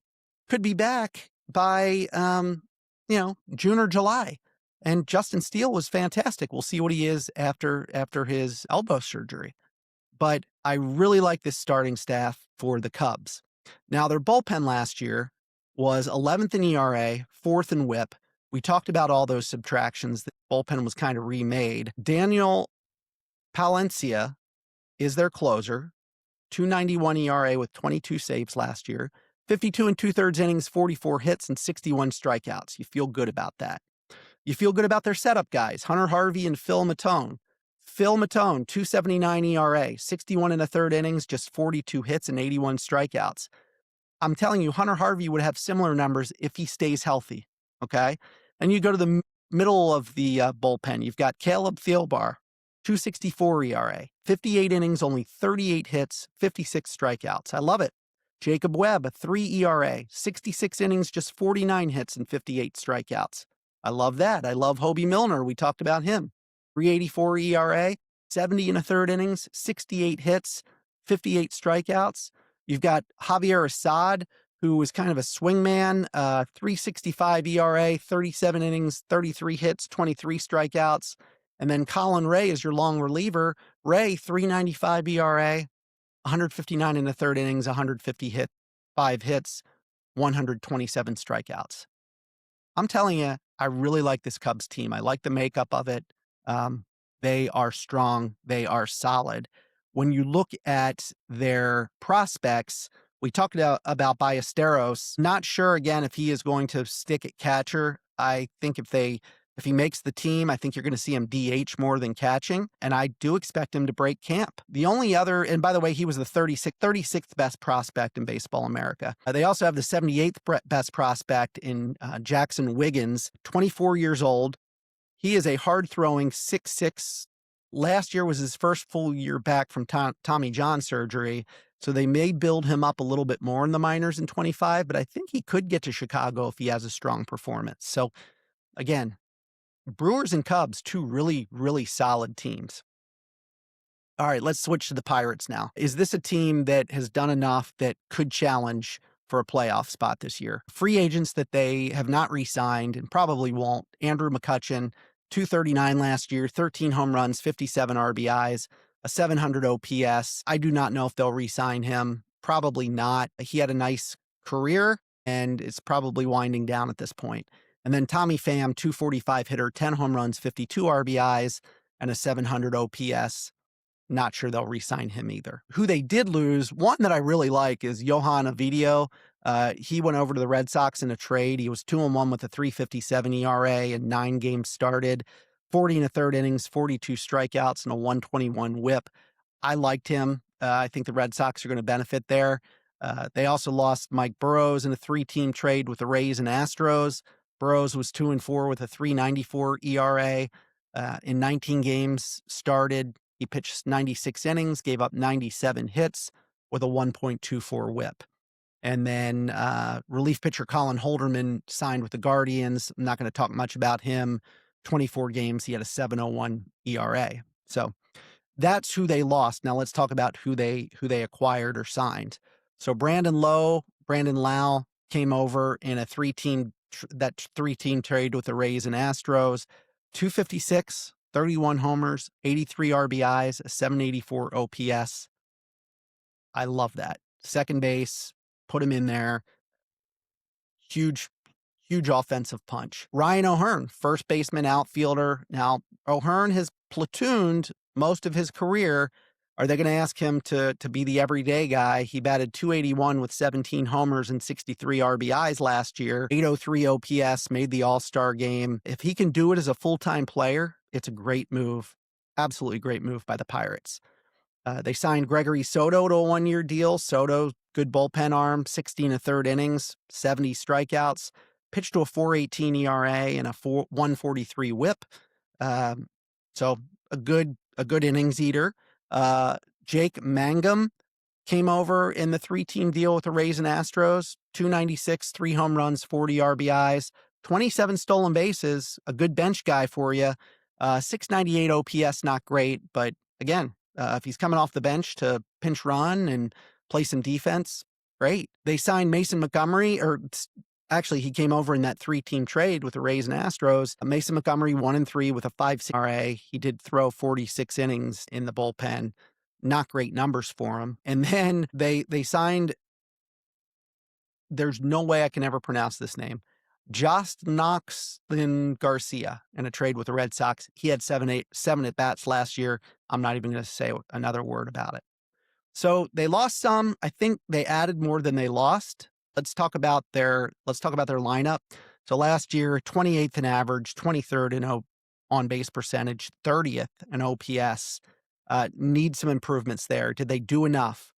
could be back by, June or July. And Justin Steele was fantastic. We'll see what he is after his elbow surgery. But I really like this starting staff for the Cubs. Now, their bullpen last year was 11th in ERA, 4th in WHIP. We talked about all those subtractions. The bullpen was kind of remade. Daniel Palencia is their closer, 291 ERA with 22 saves last year, 52 and 2/3 innings, 44 hits, and 61 strikeouts. You feel good about that. You feel good about their setup guys, Hunter Harvey and Phil Matone. Phil Matone, 2.79 ERA, 61 and a third innings, just 42 hits and 81 strikeouts. I'm telling you, Hunter Harvey would have similar numbers if he stays healthy, okay? And you go to the middle of the bullpen. You've got Caleb Thielbar, 2.64 ERA, 58 innings, only 38 hits, 56 strikeouts. I love it. Jacob Webb, a 3 ERA, 66 innings, just 49 hits and 58 strikeouts. I love that. I love Hobie Milner. We talked about him. 3.84 ERA, 70 and a third innings, 68 hits, 58 strikeouts. You've got Javier Assad, who was kind of a swingman, 3.65 ERA, 37 innings, 33 hits, 23 strikeouts. And then Colin Ray is your long reliever. Ray, 3.95 ERA, 159 and a third innings, 150 hits, 5 hits, 127 strikeouts. I'm telling you, I really like this Cubs team. I like the makeup of it. They are strong. They are solid. When you look at their prospects, we talked about Ballesteros. Not sure, again, if he is going to stick at catcher. I think if they If he makes the team, I think you're going to see him DH more than catching, and I do expect him to break camp. The only other, and by the way, he was the 36th best prospect in Baseball America. They also have the 78th best prospect in Jackson Wiggins, 24 years old. He is a hard-throwing 6'6". Last year was his first full year back from Tommy John surgery, so they may build him up a little bit more in the minors in 25, but I think he could get to Chicago if he has a strong performance. So, again, Brewers and Cubs, two really, really solid teams. All right, let's switch to the Pirates now. Is this a team that has done enough that could challenge for a playoff spot this year? Free agents that they have not re-signed and probably won't. Andrew McCutchen, 239 last year, 13 home runs, 57 RBIs, a 700 OPS. I do not know if they'll re-sign him. Probably not. He had a nice career, and it's probably winding down at this point. And then Tommy Pham, 245 hitter, 10 home runs, 52 RBIs, and a 700 OPS. Not sure they'll re-sign him either. Who they did lose, one that I really like is Johan Ovidio. He went over to the Red Sox in a trade. He was 2-1 with a 3.57 ERA and 9 games started, 40 1/3 innings, 42 strikeouts, and a 121 WHIP. I liked him. I think the Red Sox are going to benefit there. They also lost Mike Burrows in a 3-team trade with the Rays and Astros. Burrows was 2-4 with a 3.94 ERA. In 19 games started, he pitched 96 innings, gave up 97 hits with a 1.24 WHIP. And then relief pitcher Colin Holderman signed with the Guardians. I'm not going to talk much about him. 24 games, he had a 7.01 ERA. So that's who they lost. Now let's talk about who they acquired or signed. So Brandon Lau came over in a 3-team trade with the Rays and Astros. 256, 31 homers, 83 RBIs, a 784 OPS. I love that. Second base, put him in there. Huge offensive punch. Ryan O'Hearn, first baseman, outfielder. Now, O'Hearn has platooned most of his career. Are they going to ask him to be the everyday guy? He batted 281 with 17 homers and 63 RBIs last year, 803 OPS, made the All-Star game. If he can do it as a full-time player, it's a great move. Absolutely great move by the Pirates. They signed Gregory Soto to a 1-year deal. Soto, good bullpen arm, 16 1/3 innings, 70 strikeouts, pitched to a 4.18 ERA and a 143 WHIP. So a good innings eater. Jake Mangum came over in the 3-team deal with the Rays and Astros, 296, 3 home runs, 40 RBIs, 27 stolen bases, a good bench guy for you. 698 OPS, not great, but again, if he's coming off the bench to pinch run and play some defense, great. They signed Mason Montgomery, or actually he came over in that 3-team trade with the Rays and Astros. Mason Montgomery 1-3 with a 5.6 ERA. He did throw 46 innings in the bullpen. Not great numbers for him. And then they signed, there's no way I can ever pronounce this name, Jostnoxlin Garcia in a trade with the Red Sox. He had 7 at-bats last year. I'm not even going to say another word about it. So they lost some. I think they added more than they lost. Let's talk about their lineup. So last year, 28th in average, 23rd in on-base percentage, 30th in OPS. Need some improvements there. Did they do enough?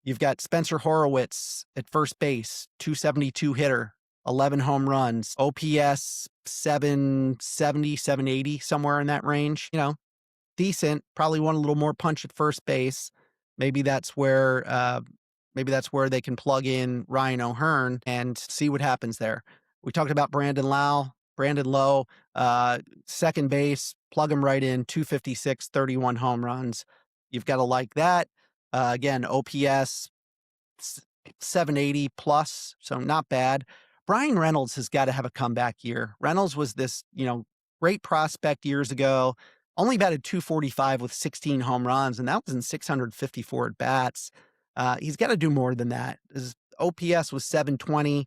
You've got Spencer Horowitz at first base, 272 hitter, 11 home runs, OPS 770, 780, somewhere in that range. Decent. Probably want a little more punch at first base. Maybe that's where they can plug in Ryan O'Hearn and see what happens there. We talked about Brandon Lowe, second base, plug him right in, 256, 31 home runs. You've got to like that. Again, OPS 780 plus, so not bad. Brian Reynolds has got to have a comeback year. Reynolds was this, great prospect years ago, only batted 245 with 16 home runs, and that was in 654 at bats. He's got to do more than that. His OPS was 720.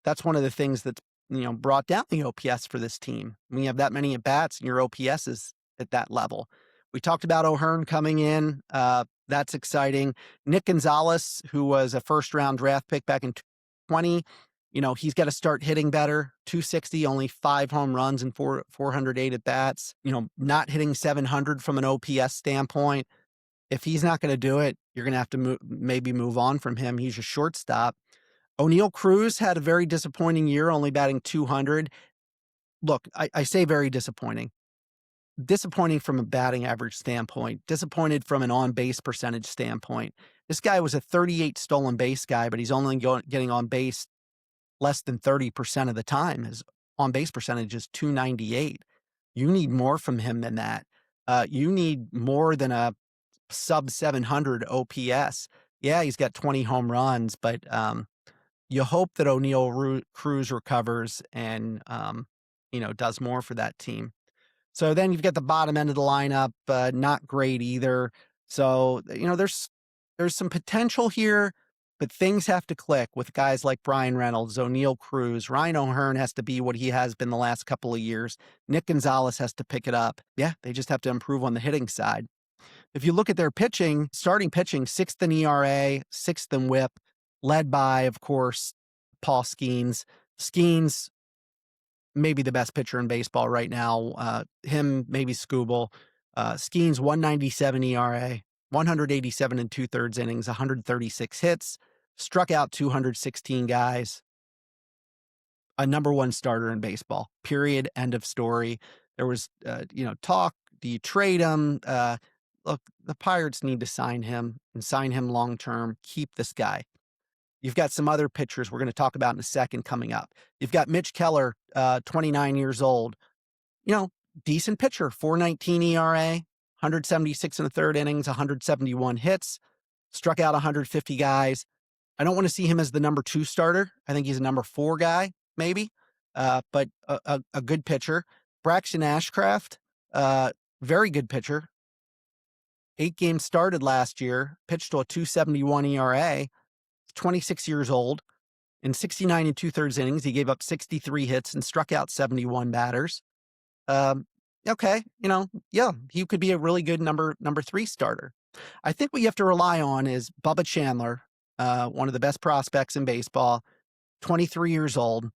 That's one of the things that's, brought down the OPS for this team. When you have that many at bats and your OPS is at that level. We talked about O'Hearn coming in. That's exciting. Nick Gonzalez, who was a first-round draft pick back in 2020, He's got to start hitting better. 260, only 5 home runs and 408 at bats. Not hitting 700 from an OPS standpoint. If he's not going to do it, you're going to have to maybe move on from him. He's a shortstop. O'Neal Cruz had a very disappointing year, only batting 200. Look, I say very disappointing. Disappointing from a batting average standpoint, disappointed from an on-base percentage standpoint. This guy was a 38 stolen base guy, but he's only getting on base less than 30% of the time. His on-base percentage is 298. You need more from him than that. You need more than a sub 700 OPS. Yeah, he's got 20 home runs, but you hope that O'Neal Cruz recovers and, does more for that team. So then you've got the bottom end of the lineup, not great either. So, there's some potential here, but things have to click with guys like Brian Reynolds, O'Neal Cruz. Ryan O'Hearn has to be what he has been the last couple of years. Nick Gonzalez has to pick it up. Yeah, they just have to improve on the hitting side. If you look at their pitching, starting pitching, 6th in ERA, 6th in WHIP, led by, of course, Paul Skeens. Skeens, maybe the best pitcher in baseball right now. Him, maybe Skubal. Skeens, 197 ERA, 187 and 2/3 innings, 136 hits, struck out 216 guys. A number one starter in baseball, period, end of story. There was, talk, do you trade him? Look, the Pirates need to sign him and sign him long-term. Keep this guy. You've got some other pitchers we're going to talk about in a second coming up. You've got Mitch Keller, 29 years old. Decent pitcher, 4.19 ERA, 176 in the third innings, 171 hits, struck out 150 guys. I don't want to see him as the number 2 starter. I think he's a number 4 guy, maybe, but a good pitcher. Braxton Ashcraft, very good pitcher. 8 games started last year, pitched to a 2.71 ERA, 26 years old. In 69 and 2/3 innings, he gave up 63 hits and struck out 71 batters. Okay, yeah, he could be a really good number 3 starter. I think what you have to rely on is Bubba Chandler, one of the best prospects in baseball, 23 years old.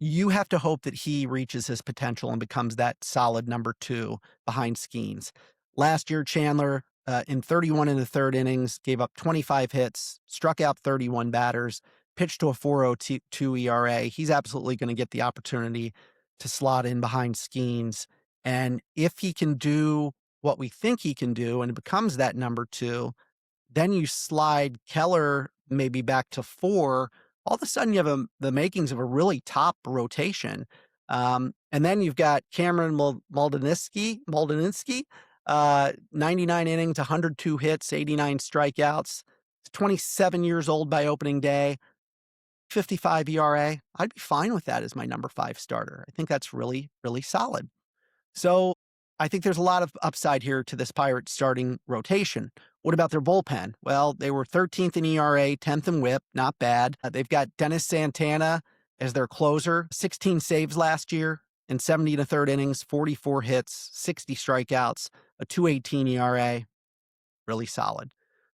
You have to hope that he reaches his potential and becomes that solid number 2 behind Skeens. Last year, Chandler, in 31 and the third innings, gave up 25 hits, struck out 31 batters, pitched to a 4.02 ERA. He's absolutely going to get the opportunity to slot in behind Skeens. And if he can do what we think he can do and it becomes that number 2, then you slide Keller maybe back to 4. All of a sudden, you have the makings of a really top rotation. And then you've got Cameron Moldinsky, 99 innings, 102 hits, 89 strikeouts. 27 years old by opening day, 55 ERA. I'd be fine with that as my number 5 starter. I think that's really, really solid. So I think there's a lot of upside here to this Pirates starting rotation. What about their bullpen? Well, they were 13th in ERA, 10th in WHIP, not bad. They've got Dennis Santana as their closer, 16 saves last year in 70 and a third innings, 44 hits, 60 strikeouts, a 2.18 ERA. Really solid.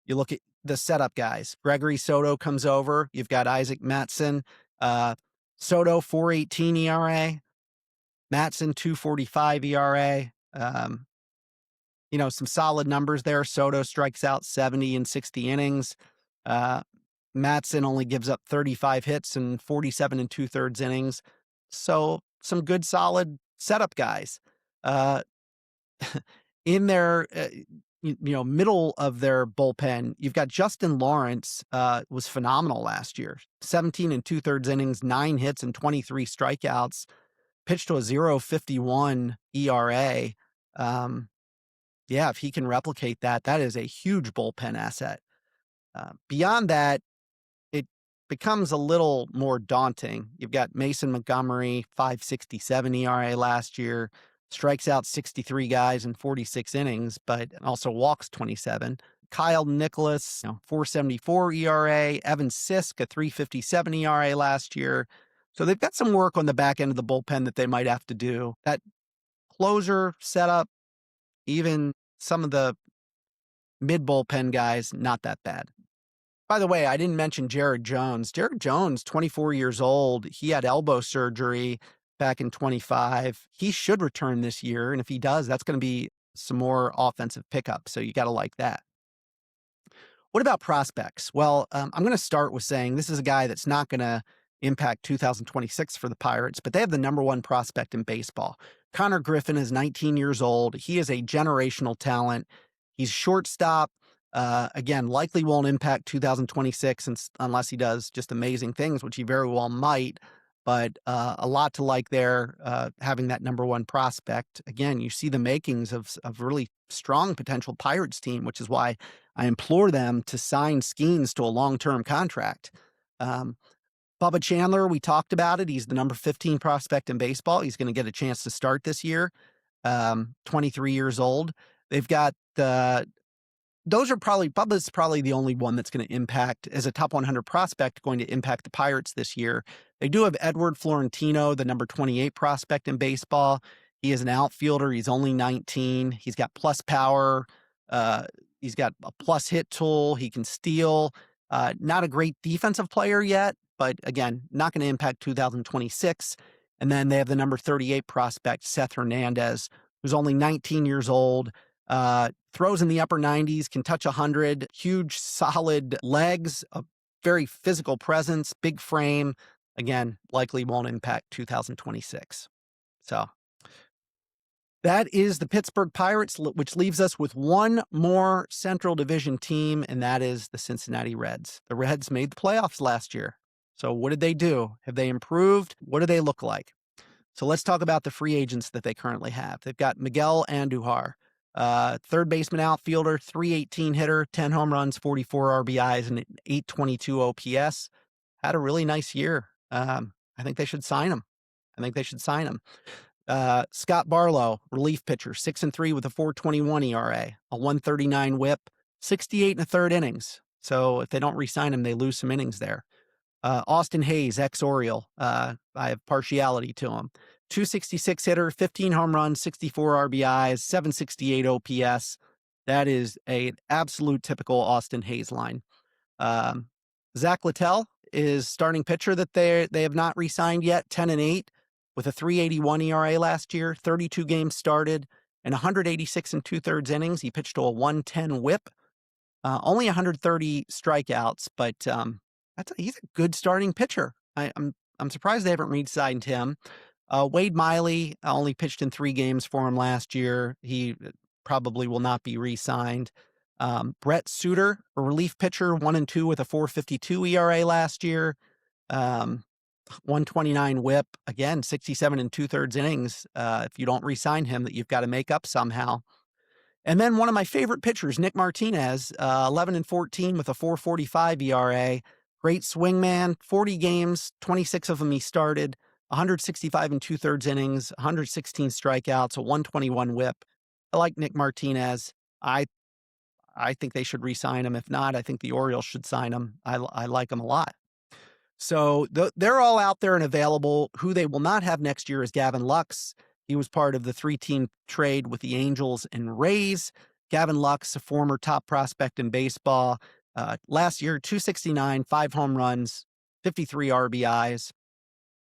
You look at the setup guys. Gregory Soto comes over. You've got Isaac Matson. Soto, 4.18 ERA. Matson, 2.45 ERA. Some solid numbers there. Soto strikes out 70 in 60 innings. Matson only gives up 35 hits and 47 and 2/3 innings. So some good, solid setup guys. In their, middle of their bullpen, you've got Justin Lawrence, was phenomenal last year. 17 and 2/3 innings, 9 hits and 23 strikeouts. Pitched to a 0.51 ERA. If he can replicate that, that is a huge bullpen asset. Beyond that, it becomes a little more daunting. You've got Mason Montgomery, 5.67 ERA last year, strikes out 63 guys in 46 innings, but also walks 27. Kyle Nicholas, 4.74 ERA. Evan Sisk, a 3.57 ERA last year. So they've got some work on the back end of the bullpen that they might have to do. That closer setup, even some of the mid bullpen guys, not that bad. By the way, I didn't mention Jared Jones. Jared Jones, 24 years old. He had elbow surgery back in 25. He should return this year. And if he does, that's going to be some more offensive pickup. So you got to like that. What about prospects? Well, I'm going to start with saying this is a guy that's not going to impact 2026 for the Pirates, but they have the number one prospect in baseball. Connor Griffin is 19 years old. He is a generational talent. He's shortstop. Again, likely won't impact 2026 unless he does just amazing things, which he very well might. But a lot to like there, having that number one prospect. Again, you see the makings of really strong potential Pirates team, which is why I implore them to sign Skeens to a long-term contract. Bubba Chandler, we talked about it. He's the number 15 prospect in baseball. He's going to get a chance to start this year. 23 years old. They've got Bubba's probably the only one that's going to impact as a top 100 prospect going to impact the Pirates this year. They do have Edward Florentino, the number 28 prospect in baseball. He is an outfielder. He's only 19. He's got plus power. He's got a plus hit tool. He can steal. Not a great defensive player yet, but again, not going to impact 2026. And then they have the number 38 prospect, Seth Hernandez, who's only 19 years old. Throws in the upper 90s, can touch 100, huge, solid legs, a very physical presence, big frame. Again, likely won't impact 2026. So that is the Pittsburgh Pirates, which leaves us with one more Central Division team, and that is the Cincinnati Reds. The Reds made the playoffs last year. So what did they do? Have they improved? What do they look like? So let's talk about the free agents that they currently have. They've got Miguel Andujar, third baseman outfielder, 318 hitter, 10 home runs, 44 RBIs, and an 822 OPS. Had a really nice year. I think they should sign him. Scott Barlow, relief pitcher, 6-3 with a 4.21 ERA, a 139 WHIP, 68 and a third innings. So if they don't re-sign him, they lose some innings there. Austin Hayes, ex-Oriole. I have partiality to him. 266 hitter, 15 home runs, 64 RBIs, 768 OPS. That is an absolute typical Austin Hayes line. Zach Littell is starting pitcher that they have not re-signed yet, 10-8 with a 381 ERA last year, 32 games started, and 186 and two-thirds innings. He pitched to a 110 WHIP, only 130 strikeouts, but he's a good starting pitcher. I'm surprised they haven't re-signed him. Wade Miley only pitched in 3 games for him last year. He probably will not be re-signed. Brett Suter, a relief pitcher, 1-2 with a 4.52 ERA last year. 129 WHIP, again, 67 and two-thirds innings. If you don't re-sign him, that you've got to make up somehow. And then one of my favorite pitchers, Nick Martinez, 11-14 with a 4.45 ERA. Great swingman, 40 games, 26 of them he started, 165 and two-thirds innings, 116 strikeouts, a 121 WHIP. I like Nick Martinez. I think they should re-sign him. If not, I think the Orioles should sign him. I like him a lot. So they're all out there and available. Who they will not have next year is Gavin Lux. He was part of the 3-team trade with the Angels and Rays. Gavin Lux, a former top prospect in baseball. Last year, 269, 5 home runs, 53 RBIs.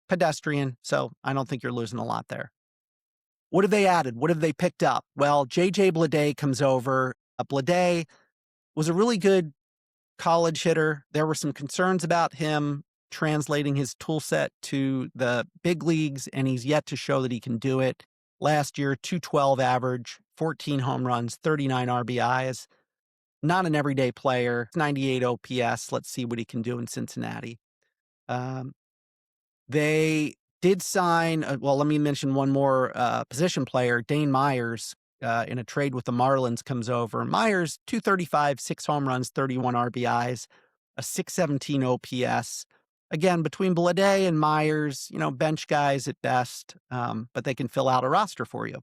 Pedestrian, so I don't think you're losing a lot there. What have they added? What have they picked up? Well, J.J. Bleday comes over. Bleday was a really good college hitter. There were some concerns about him translating his tool set to the big leagues, and he's yet to show that he can do it. Last year, 212 average, 14 home runs, 39 RBIs. Not an everyday player, 98 OPS. Let's see what he can do in Cincinnati. They did sign, let me mention one more position player, Dane Myers, in a trade with the Marlins comes over. Myers, 235, 6 home runs, 31 RBIs, a 617 OPS. Again, between Bleday and Myers, bench guys at best, but they can fill out a roster for you.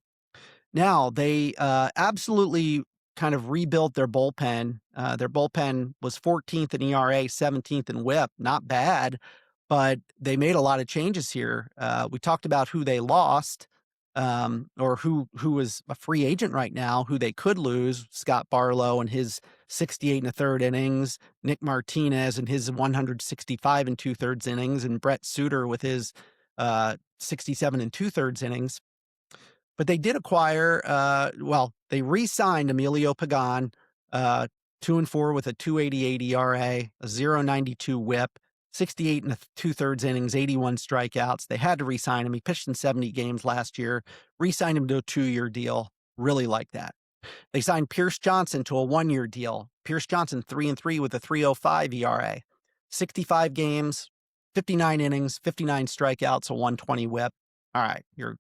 Now, they absolutely kind of rebuilt their bullpen. Their bullpen was 14th in ERA, 17th in WHIP. Not bad, but they made a lot of changes here. We talked about who they lost. or who is a free agent right now, who they could lose. Scott Barlow and his 68 and a third innings, Nick Martinez and his 165 and 2/3 innings, and Brett Suter with his 67 and 2/3 innings. But they did acquire, they re-signed Emilio Pagan, 2-4 with a 2.88 ERA, a 0.92 WHIP, 68 and 2/3 innings, 81 strikeouts. They had to re-sign him. He pitched in 70 games last year. Re-signed him to a 2-year deal. Really like that. They signed Pierce Johnson to a 1-year deal. Pierce Johnson 3-3 with a 3.05 ERA, 65 games, 59 innings, 59 strikeouts, a 120 WHIP. All right, you're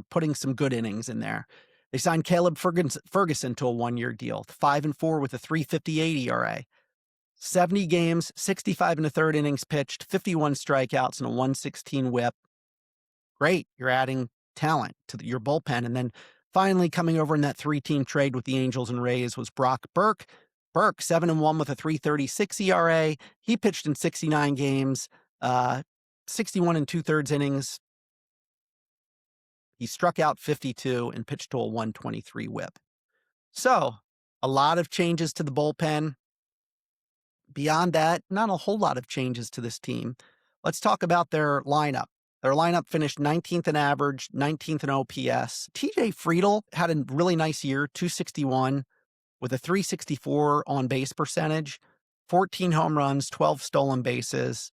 putting some good innings in there. They signed Caleb Ferguson to a 1-year deal, 5-4 with a 3.58 ERA, 70 games, 65 and a third innings pitched, 51 strikeouts, and a 116 WHIP. Great, you're adding talent to your bullpen. And then finally coming over in that 3-team trade with the Angels and Rays was Brock Burke. Burke, 7-1 with a 3.36 ERA. He pitched in 69 games, 61 and 2/3 innings. He struck out 52 and pitched to a 123 WHIP. So a lot of changes to the bullpen. Beyond that, not a whole lot of changes to this team. Let's talk about their lineup. Their lineup finished 19th in average, 19th in OPS. TJ Friedl had a really nice year, 261 with a 364 on base percentage, 14 home runs, 12 stolen bases.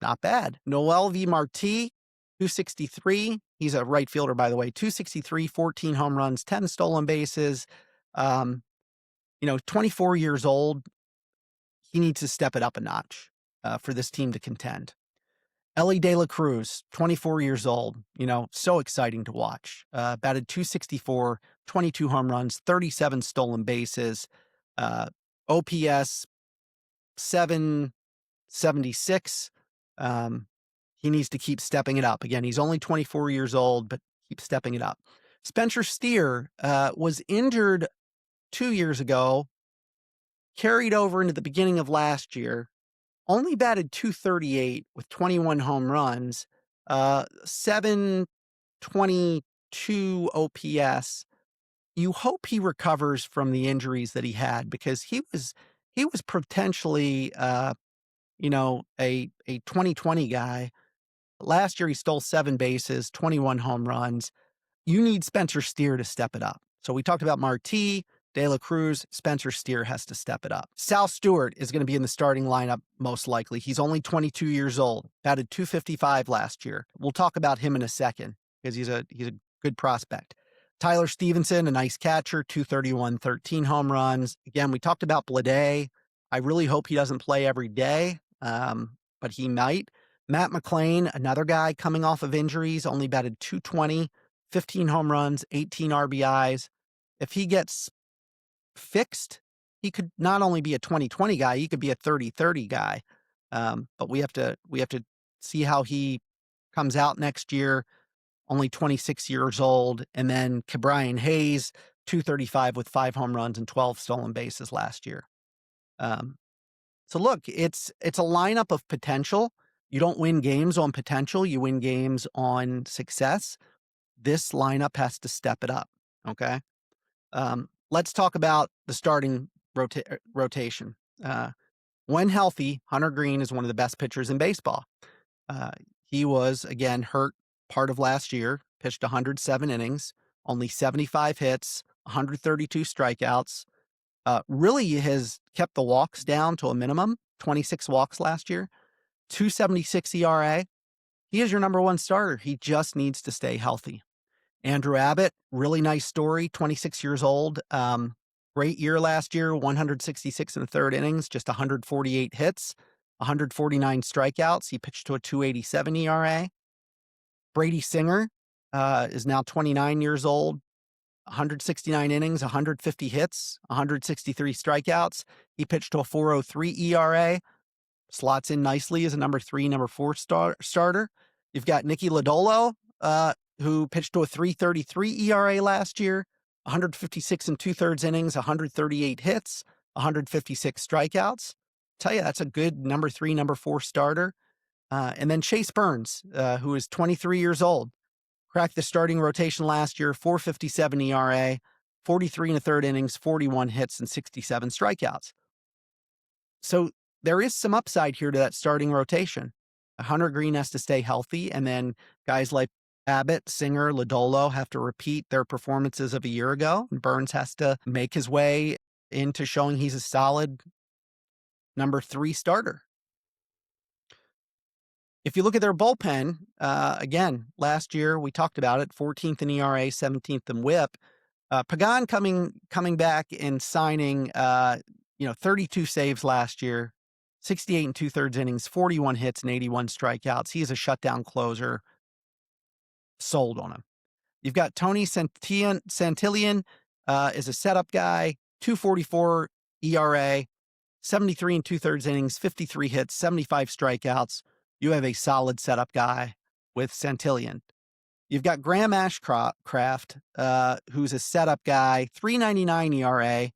Not bad. Noel V. Marti, 263. He's a right fielder, by the way. 263, 14 home runs, 10 stolen bases. 24 years old. He needs to step it up a notch for this team to contend. Ellie De La Cruz, 24 years old. So exciting to watch. Batted 264, 22 home runs, 37 stolen bases. OPS 776. He needs to keep stepping it up. Again, he's only 24 years old, but keep stepping it up. Spencer Steer was injured 2 years ago, carried over into the beginning of last year, only batted 238 with 21 home runs, 722 OPS. You hope he recovers from the injuries that he had, because he was potentially a 2020 guy. Last year, he stole 7 bases, 21 home runs. You need Spencer Steer to step it up. So we talked about Marti, De La Cruz. Spencer Steer has to step it up. Sal Stewart is going to be in the starting lineup most likely. He's only 22 years old, batted 255 last year. We'll talk about him in a second because he's a good prospect. Tyler Stevenson, a nice catcher, 231, 13 home runs. Again, we talked about Blade. I really hope he doesn't play every day, but he might. Matt McClain, another guy coming off of injuries, only batted 220, 15 home runs, 18 RBIs. If he gets fixed, he could not only be a 2020 guy, he could be a 30-30 guy. But we have to see how he comes out next year. Only 26 years old. And then Ke'Bryan Hayes, 235 with 5 home runs and 12 stolen bases last year. So look, it's a lineup of potential. You don't win games on potential. You win games on success. This lineup has to step it up. Okay. Let's talk about the starting rotation. When healthy, Hunter Greene is one of the best pitchers in baseball. He was, again, hurt part of last year, pitched 107 innings, only 75 hits, 132 strikeouts. Really has kept the walks down to a minimum, 26 walks last year, 2.76 ERA. He is your number one starter. He just needs to stay healthy. Andrew Abbott, really nice story, 26 years old. Great year last year, 166 and a third innings, just 148 hits, 149 strikeouts. He pitched to a 2.87 ERA. Brady Singer is now 29 years old, 169 innings, 150 hits, 163 strikeouts. He pitched to a 4.03 ERA. Slots in nicely as a number 3, number 4 starter. You've got Nicky Lodolo, who pitched to a 3.33 ERA last year, 156 and 2/3 innings, 138 hits, 156 strikeouts. Tell you, that's a good number 3, number 4 starter. And then Chase Burns, who is 23 years old. Cracked the starting rotation last year, 4.57 ERA, 43 and a third innings, 41 hits, and 67 strikeouts. So there is some upside here to that starting rotation. Hunter Green has to stay healthy, and then guys like Abbott, Singer, Lodolo have to repeat their performances of a year ago. And Burns has to make his way into showing he's a solid number 3 starter. If you look at their bullpen, again, last year we talked about it, 14th in ERA, 17th in WHIP. Pagan coming back and signing, 32 saves last year, 68 and 2/3 innings, 41 hits and 81 strikeouts. He is a shutdown closer. Sold on him. You've got Tony Santillan is a setup guy, 2.44 ERA, 73 and 2/3 innings, 53 hits, 75 strikeouts. You have a solid setup guy with Santillan. You've got Graham Ashcraft, who's a setup guy, 3.99 ERA,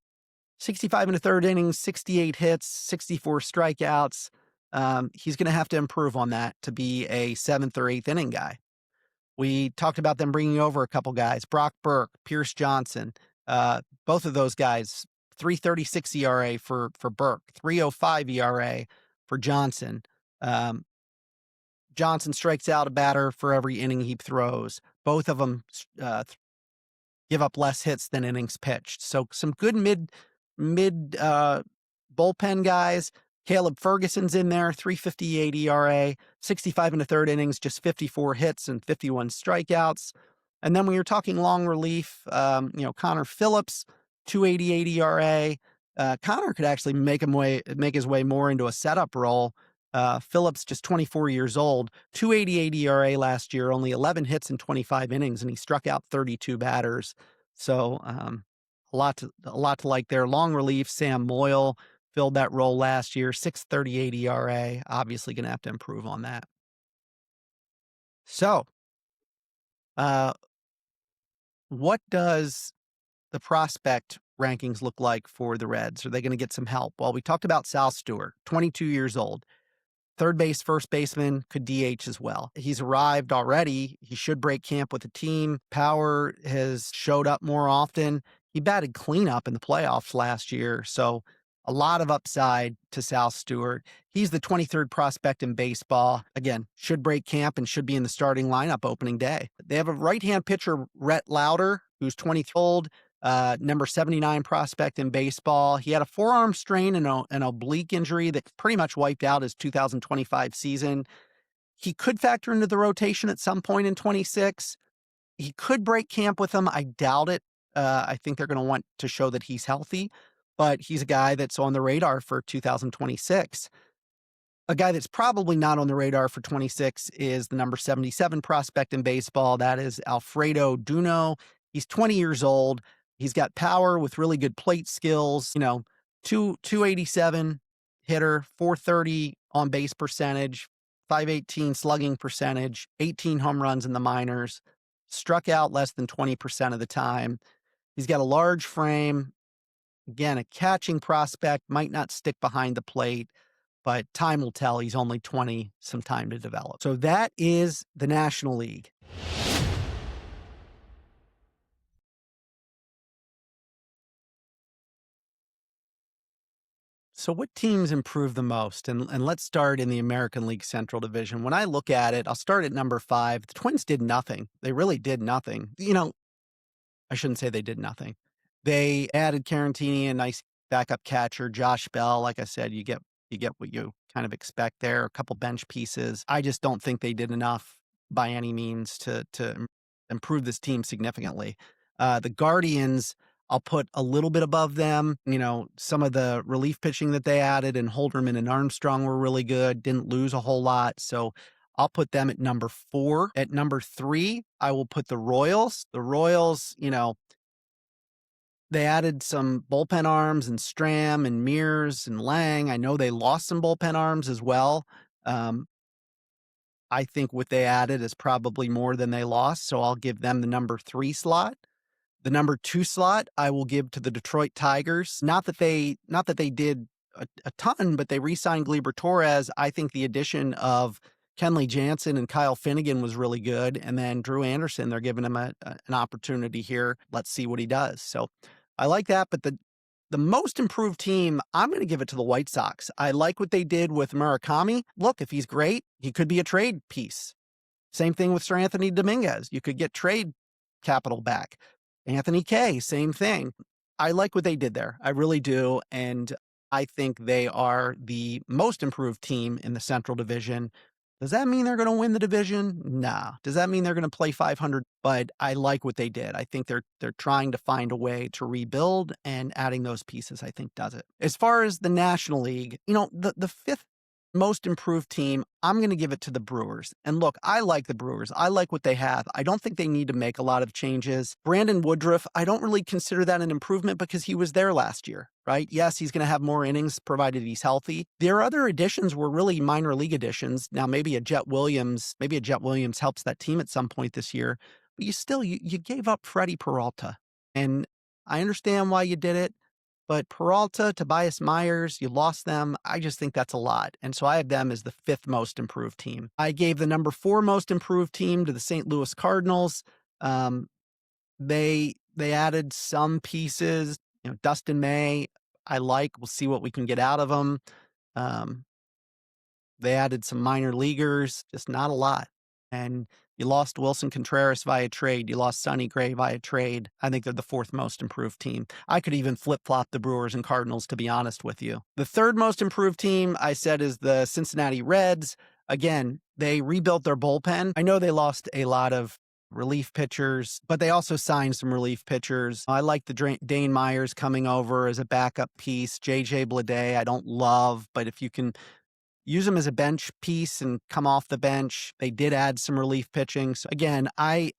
65 and a third innings, 68 hits, 64 strikeouts. He's going to have to improve on that to be a 7th or 8th inning guy. We talked about them bringing over a couple guys, Brock Burke, Pierce Johnson. Both of those guys, 3.36 ERA for Burke, 3.05 ERA for Johnson. Johnson strikes out a batter for every inning he throws. Both of them give up less hits than innings pitched. So some good mid bullpen guys. Caleb Ferguson's in there, 3.58 ERA, 65 and a third innings, just 54 hits and 51 strikeouts. And then when you're talking long relief, Connor Phillips, 2.88 ERA. Connor could actually make his way more into a setup role. Phillips, just 24 years old, 2.88 ERA last year, only 11 hits in 25 innings, and he struck out 32 batters. So a lot to like there. Long relief, Sam Moyle filled that role last year, 6.38 ERA. Obviously going to have to improve on that. So, what does the prospect rankings look like for the Reds? Are they going to get some help? Well, we talked about Sal Stewart, 22 years old. Third base, first baseman, could DH as well. He's arrived already. He should break camp with the team. Power has showed up more often. He batted cleanup in the playoffs last year, so a lot of upside to Sal Stewart. He's the 23rd prospect in baseball. Again, should break camp and should be in the starting lineup opening day. They have a right-hand pitcher, Rhett Lauder, who's 20 years old, number 79 prospect in baseball. He had a forearm strain and an oblique injury that pretty much wiped out his 2025 season. He could factor into the rotation at some point in 26. He could break camp with them. I doubt it. I think they're going to want to show that he's healthy, but he's a guy that's on the radar for 2026. A guy that's probably not on the radar for 26 is the number 77 prospect in baseball. That is Alfredo Duno. He's 20 years old. He's got power with really good plate skills, 287 hitter, 430 on base percentage, 518 slugging percentage, 18 home runs in the minors, struck out less than 20% of the time. He's got a large frame. Again, a catching prospect, might not stick behind the plate, but time will tell. He's only 20, some time to develop. So that is the National League. So what teams improve the most? And let's start in the American League Central Division. When I look at it, I'll start at number 5. The Twins did nothing. They really did nothing. I shouldn't say they did nothing. They added Carantini, a nice backup catcher, Josh Bell. Like I said, you get what you kind of expect there, a couple bench pieces. I just don't think they did enough by any means to improve this team significantly. The Guardians, I'll put a little bit above them. Some of the relief pitching that they added, and Holderman and Armstrong were really good, didn't lose a whole lot. So I'll put them at number 4. At number 3, I will put the Royals. The Royals, they added some bullpen arms and Stram and Mears and Lang. I know they lost some bullpen arms as well. I think what they added is probably more than they lost, so I'll give them the number 3 slot. The number 2 slot, I will give to the Detroit Tigers. Not that they did a ton, but they re-signed Gleyber Torres. I think the addition of Kenley Jansen and Kyle Finnegan was really good. And then Drew Anderson, they're giving him an opportunity here. Let's see what he does. So I like that. But the most improved team, I'm going to give it to the White Sox. I like what they did with Murakami. Look, if he's great, he could be a trade piece. Same thing with Sir Anthony Dominguez. You could get trade capital back. Anthony Kay, same thing. I like what they did there. I really do. And I think they are the most improved team in the Central Division. Does that mean they're going to win the division? Nah. Does that mean they're going to play 500? But I like what they did. I think they're trying to find a way to rebuild, and adding those pieces, I think, does it. As far as the National League, the fifth most improved team, I'm going to give it to the Brewers. And look, I like the Brewers. I like what they have. I don't think they need to make a lot of changes. Brandon Woodruff, I don't really consider that an improvement because he was there last year, right? Yes, he's going to have more innings provided he's healthy. Their other additions were really minor league additions. Now, maybe a Jet Williams helps that team at some point this year. But you gave up Freddie Peralta. And I understand why you did it. But Peralta, Tobias Myers, you lost them. I just think that's a lot. And so I have them as the fifth most improved team. I gave the number 4 most improved team to the St. Louis Cardinals. They added some pieces. Dustin May, I like. We'll see what we can get out of them. They added some minor leaguers, just not a lot. And you lost Wilson Contreras via trade. You lost Sonny Gray via trade. I think they're the 4th most improved team. I could even flip-flop the Brewers and Cardinals, to be honest with you. The 3rd most improved team, I said, is the Cincinnati Reds. Again, they rebuilt their bullpen. I know they lost a lot of relief pitchers, but they also signed some relief pitchers. I like the Dane Myers coming over as a backup piece. JJ Bleday, I don't love, but if you can use them as a bench piece and come off the bench. They did add some relief pitching. So again, I'm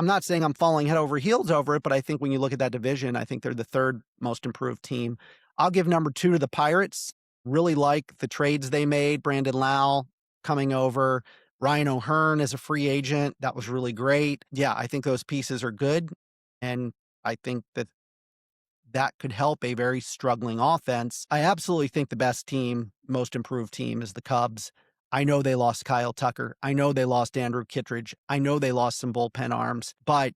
not saying I'm falling head over heels over it, but I think when you look at that division, I think they're the 3rd most improved team. I'll give number 2 to the Pirates. Really like the trades they made. Brandon Lau coming over. Ryan O'Hearn as a free agent. That was really great. Yeah, I think those pieces are good. And I think that could help a very struggling offense. I absolutely think the best team, most improved team, is the Cubs. I know they lost Kyle Tucker. I know they lost Andrew Kittredge. I know they lost some bullpen arms, but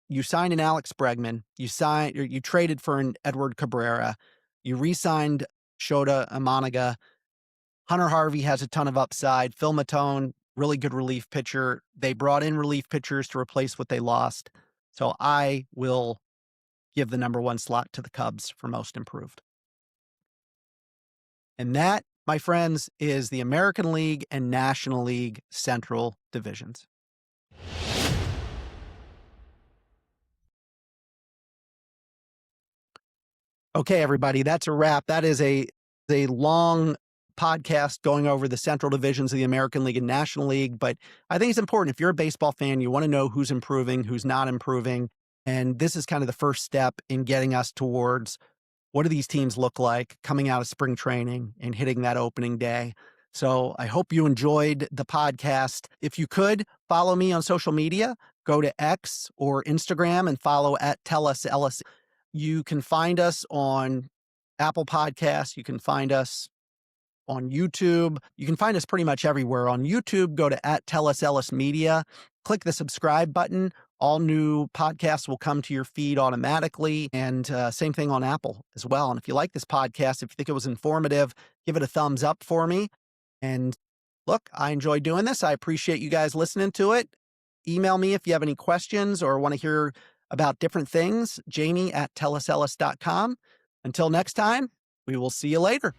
you signed an Alex Bregman. You traded for an Edward Cabrera. You re-signed Shota Amanaga. Hunter Harvey has a ton of upside. Phil Matone, really good relief pitcher. They brought in relief pitchers to replace what they lost. So I will give the number 1 slot to the Cubs for most improved. And that, my friends, is the American League and National League Central Divisions. Okay, everybody, that's a wrap. That is a long podcast going over the Central Divisions of the American League and National League, but I think it's important. If you're a baseball fan, you want to know who's improving, who's not improving. And this is kind of the first step in getting us towards what do these teams look like coming out of spring training and hitting that opening day. So I hope you enjoyed the podcast. If you could, follow me on social media. Go to X or Instagram and follow at Tell Us Ellis. You can find us on Apple Podcasts. You can find us on YouTube. You can find us pretty much everywhere. On YouTube, go to at Tell Us Ellis Media. Click the subscribe button. All new podcasts will come to your feed automatically. And same thing on Apple as well. And if you like this podcast, if you think it was informative, give it a thumbs up for me. And look, I enjoy doing this. I appreciate you guys listening to it. Email me if you have any questions or want to hear about different things. Jamie at tellusellis.com. Until next time, we will see you later.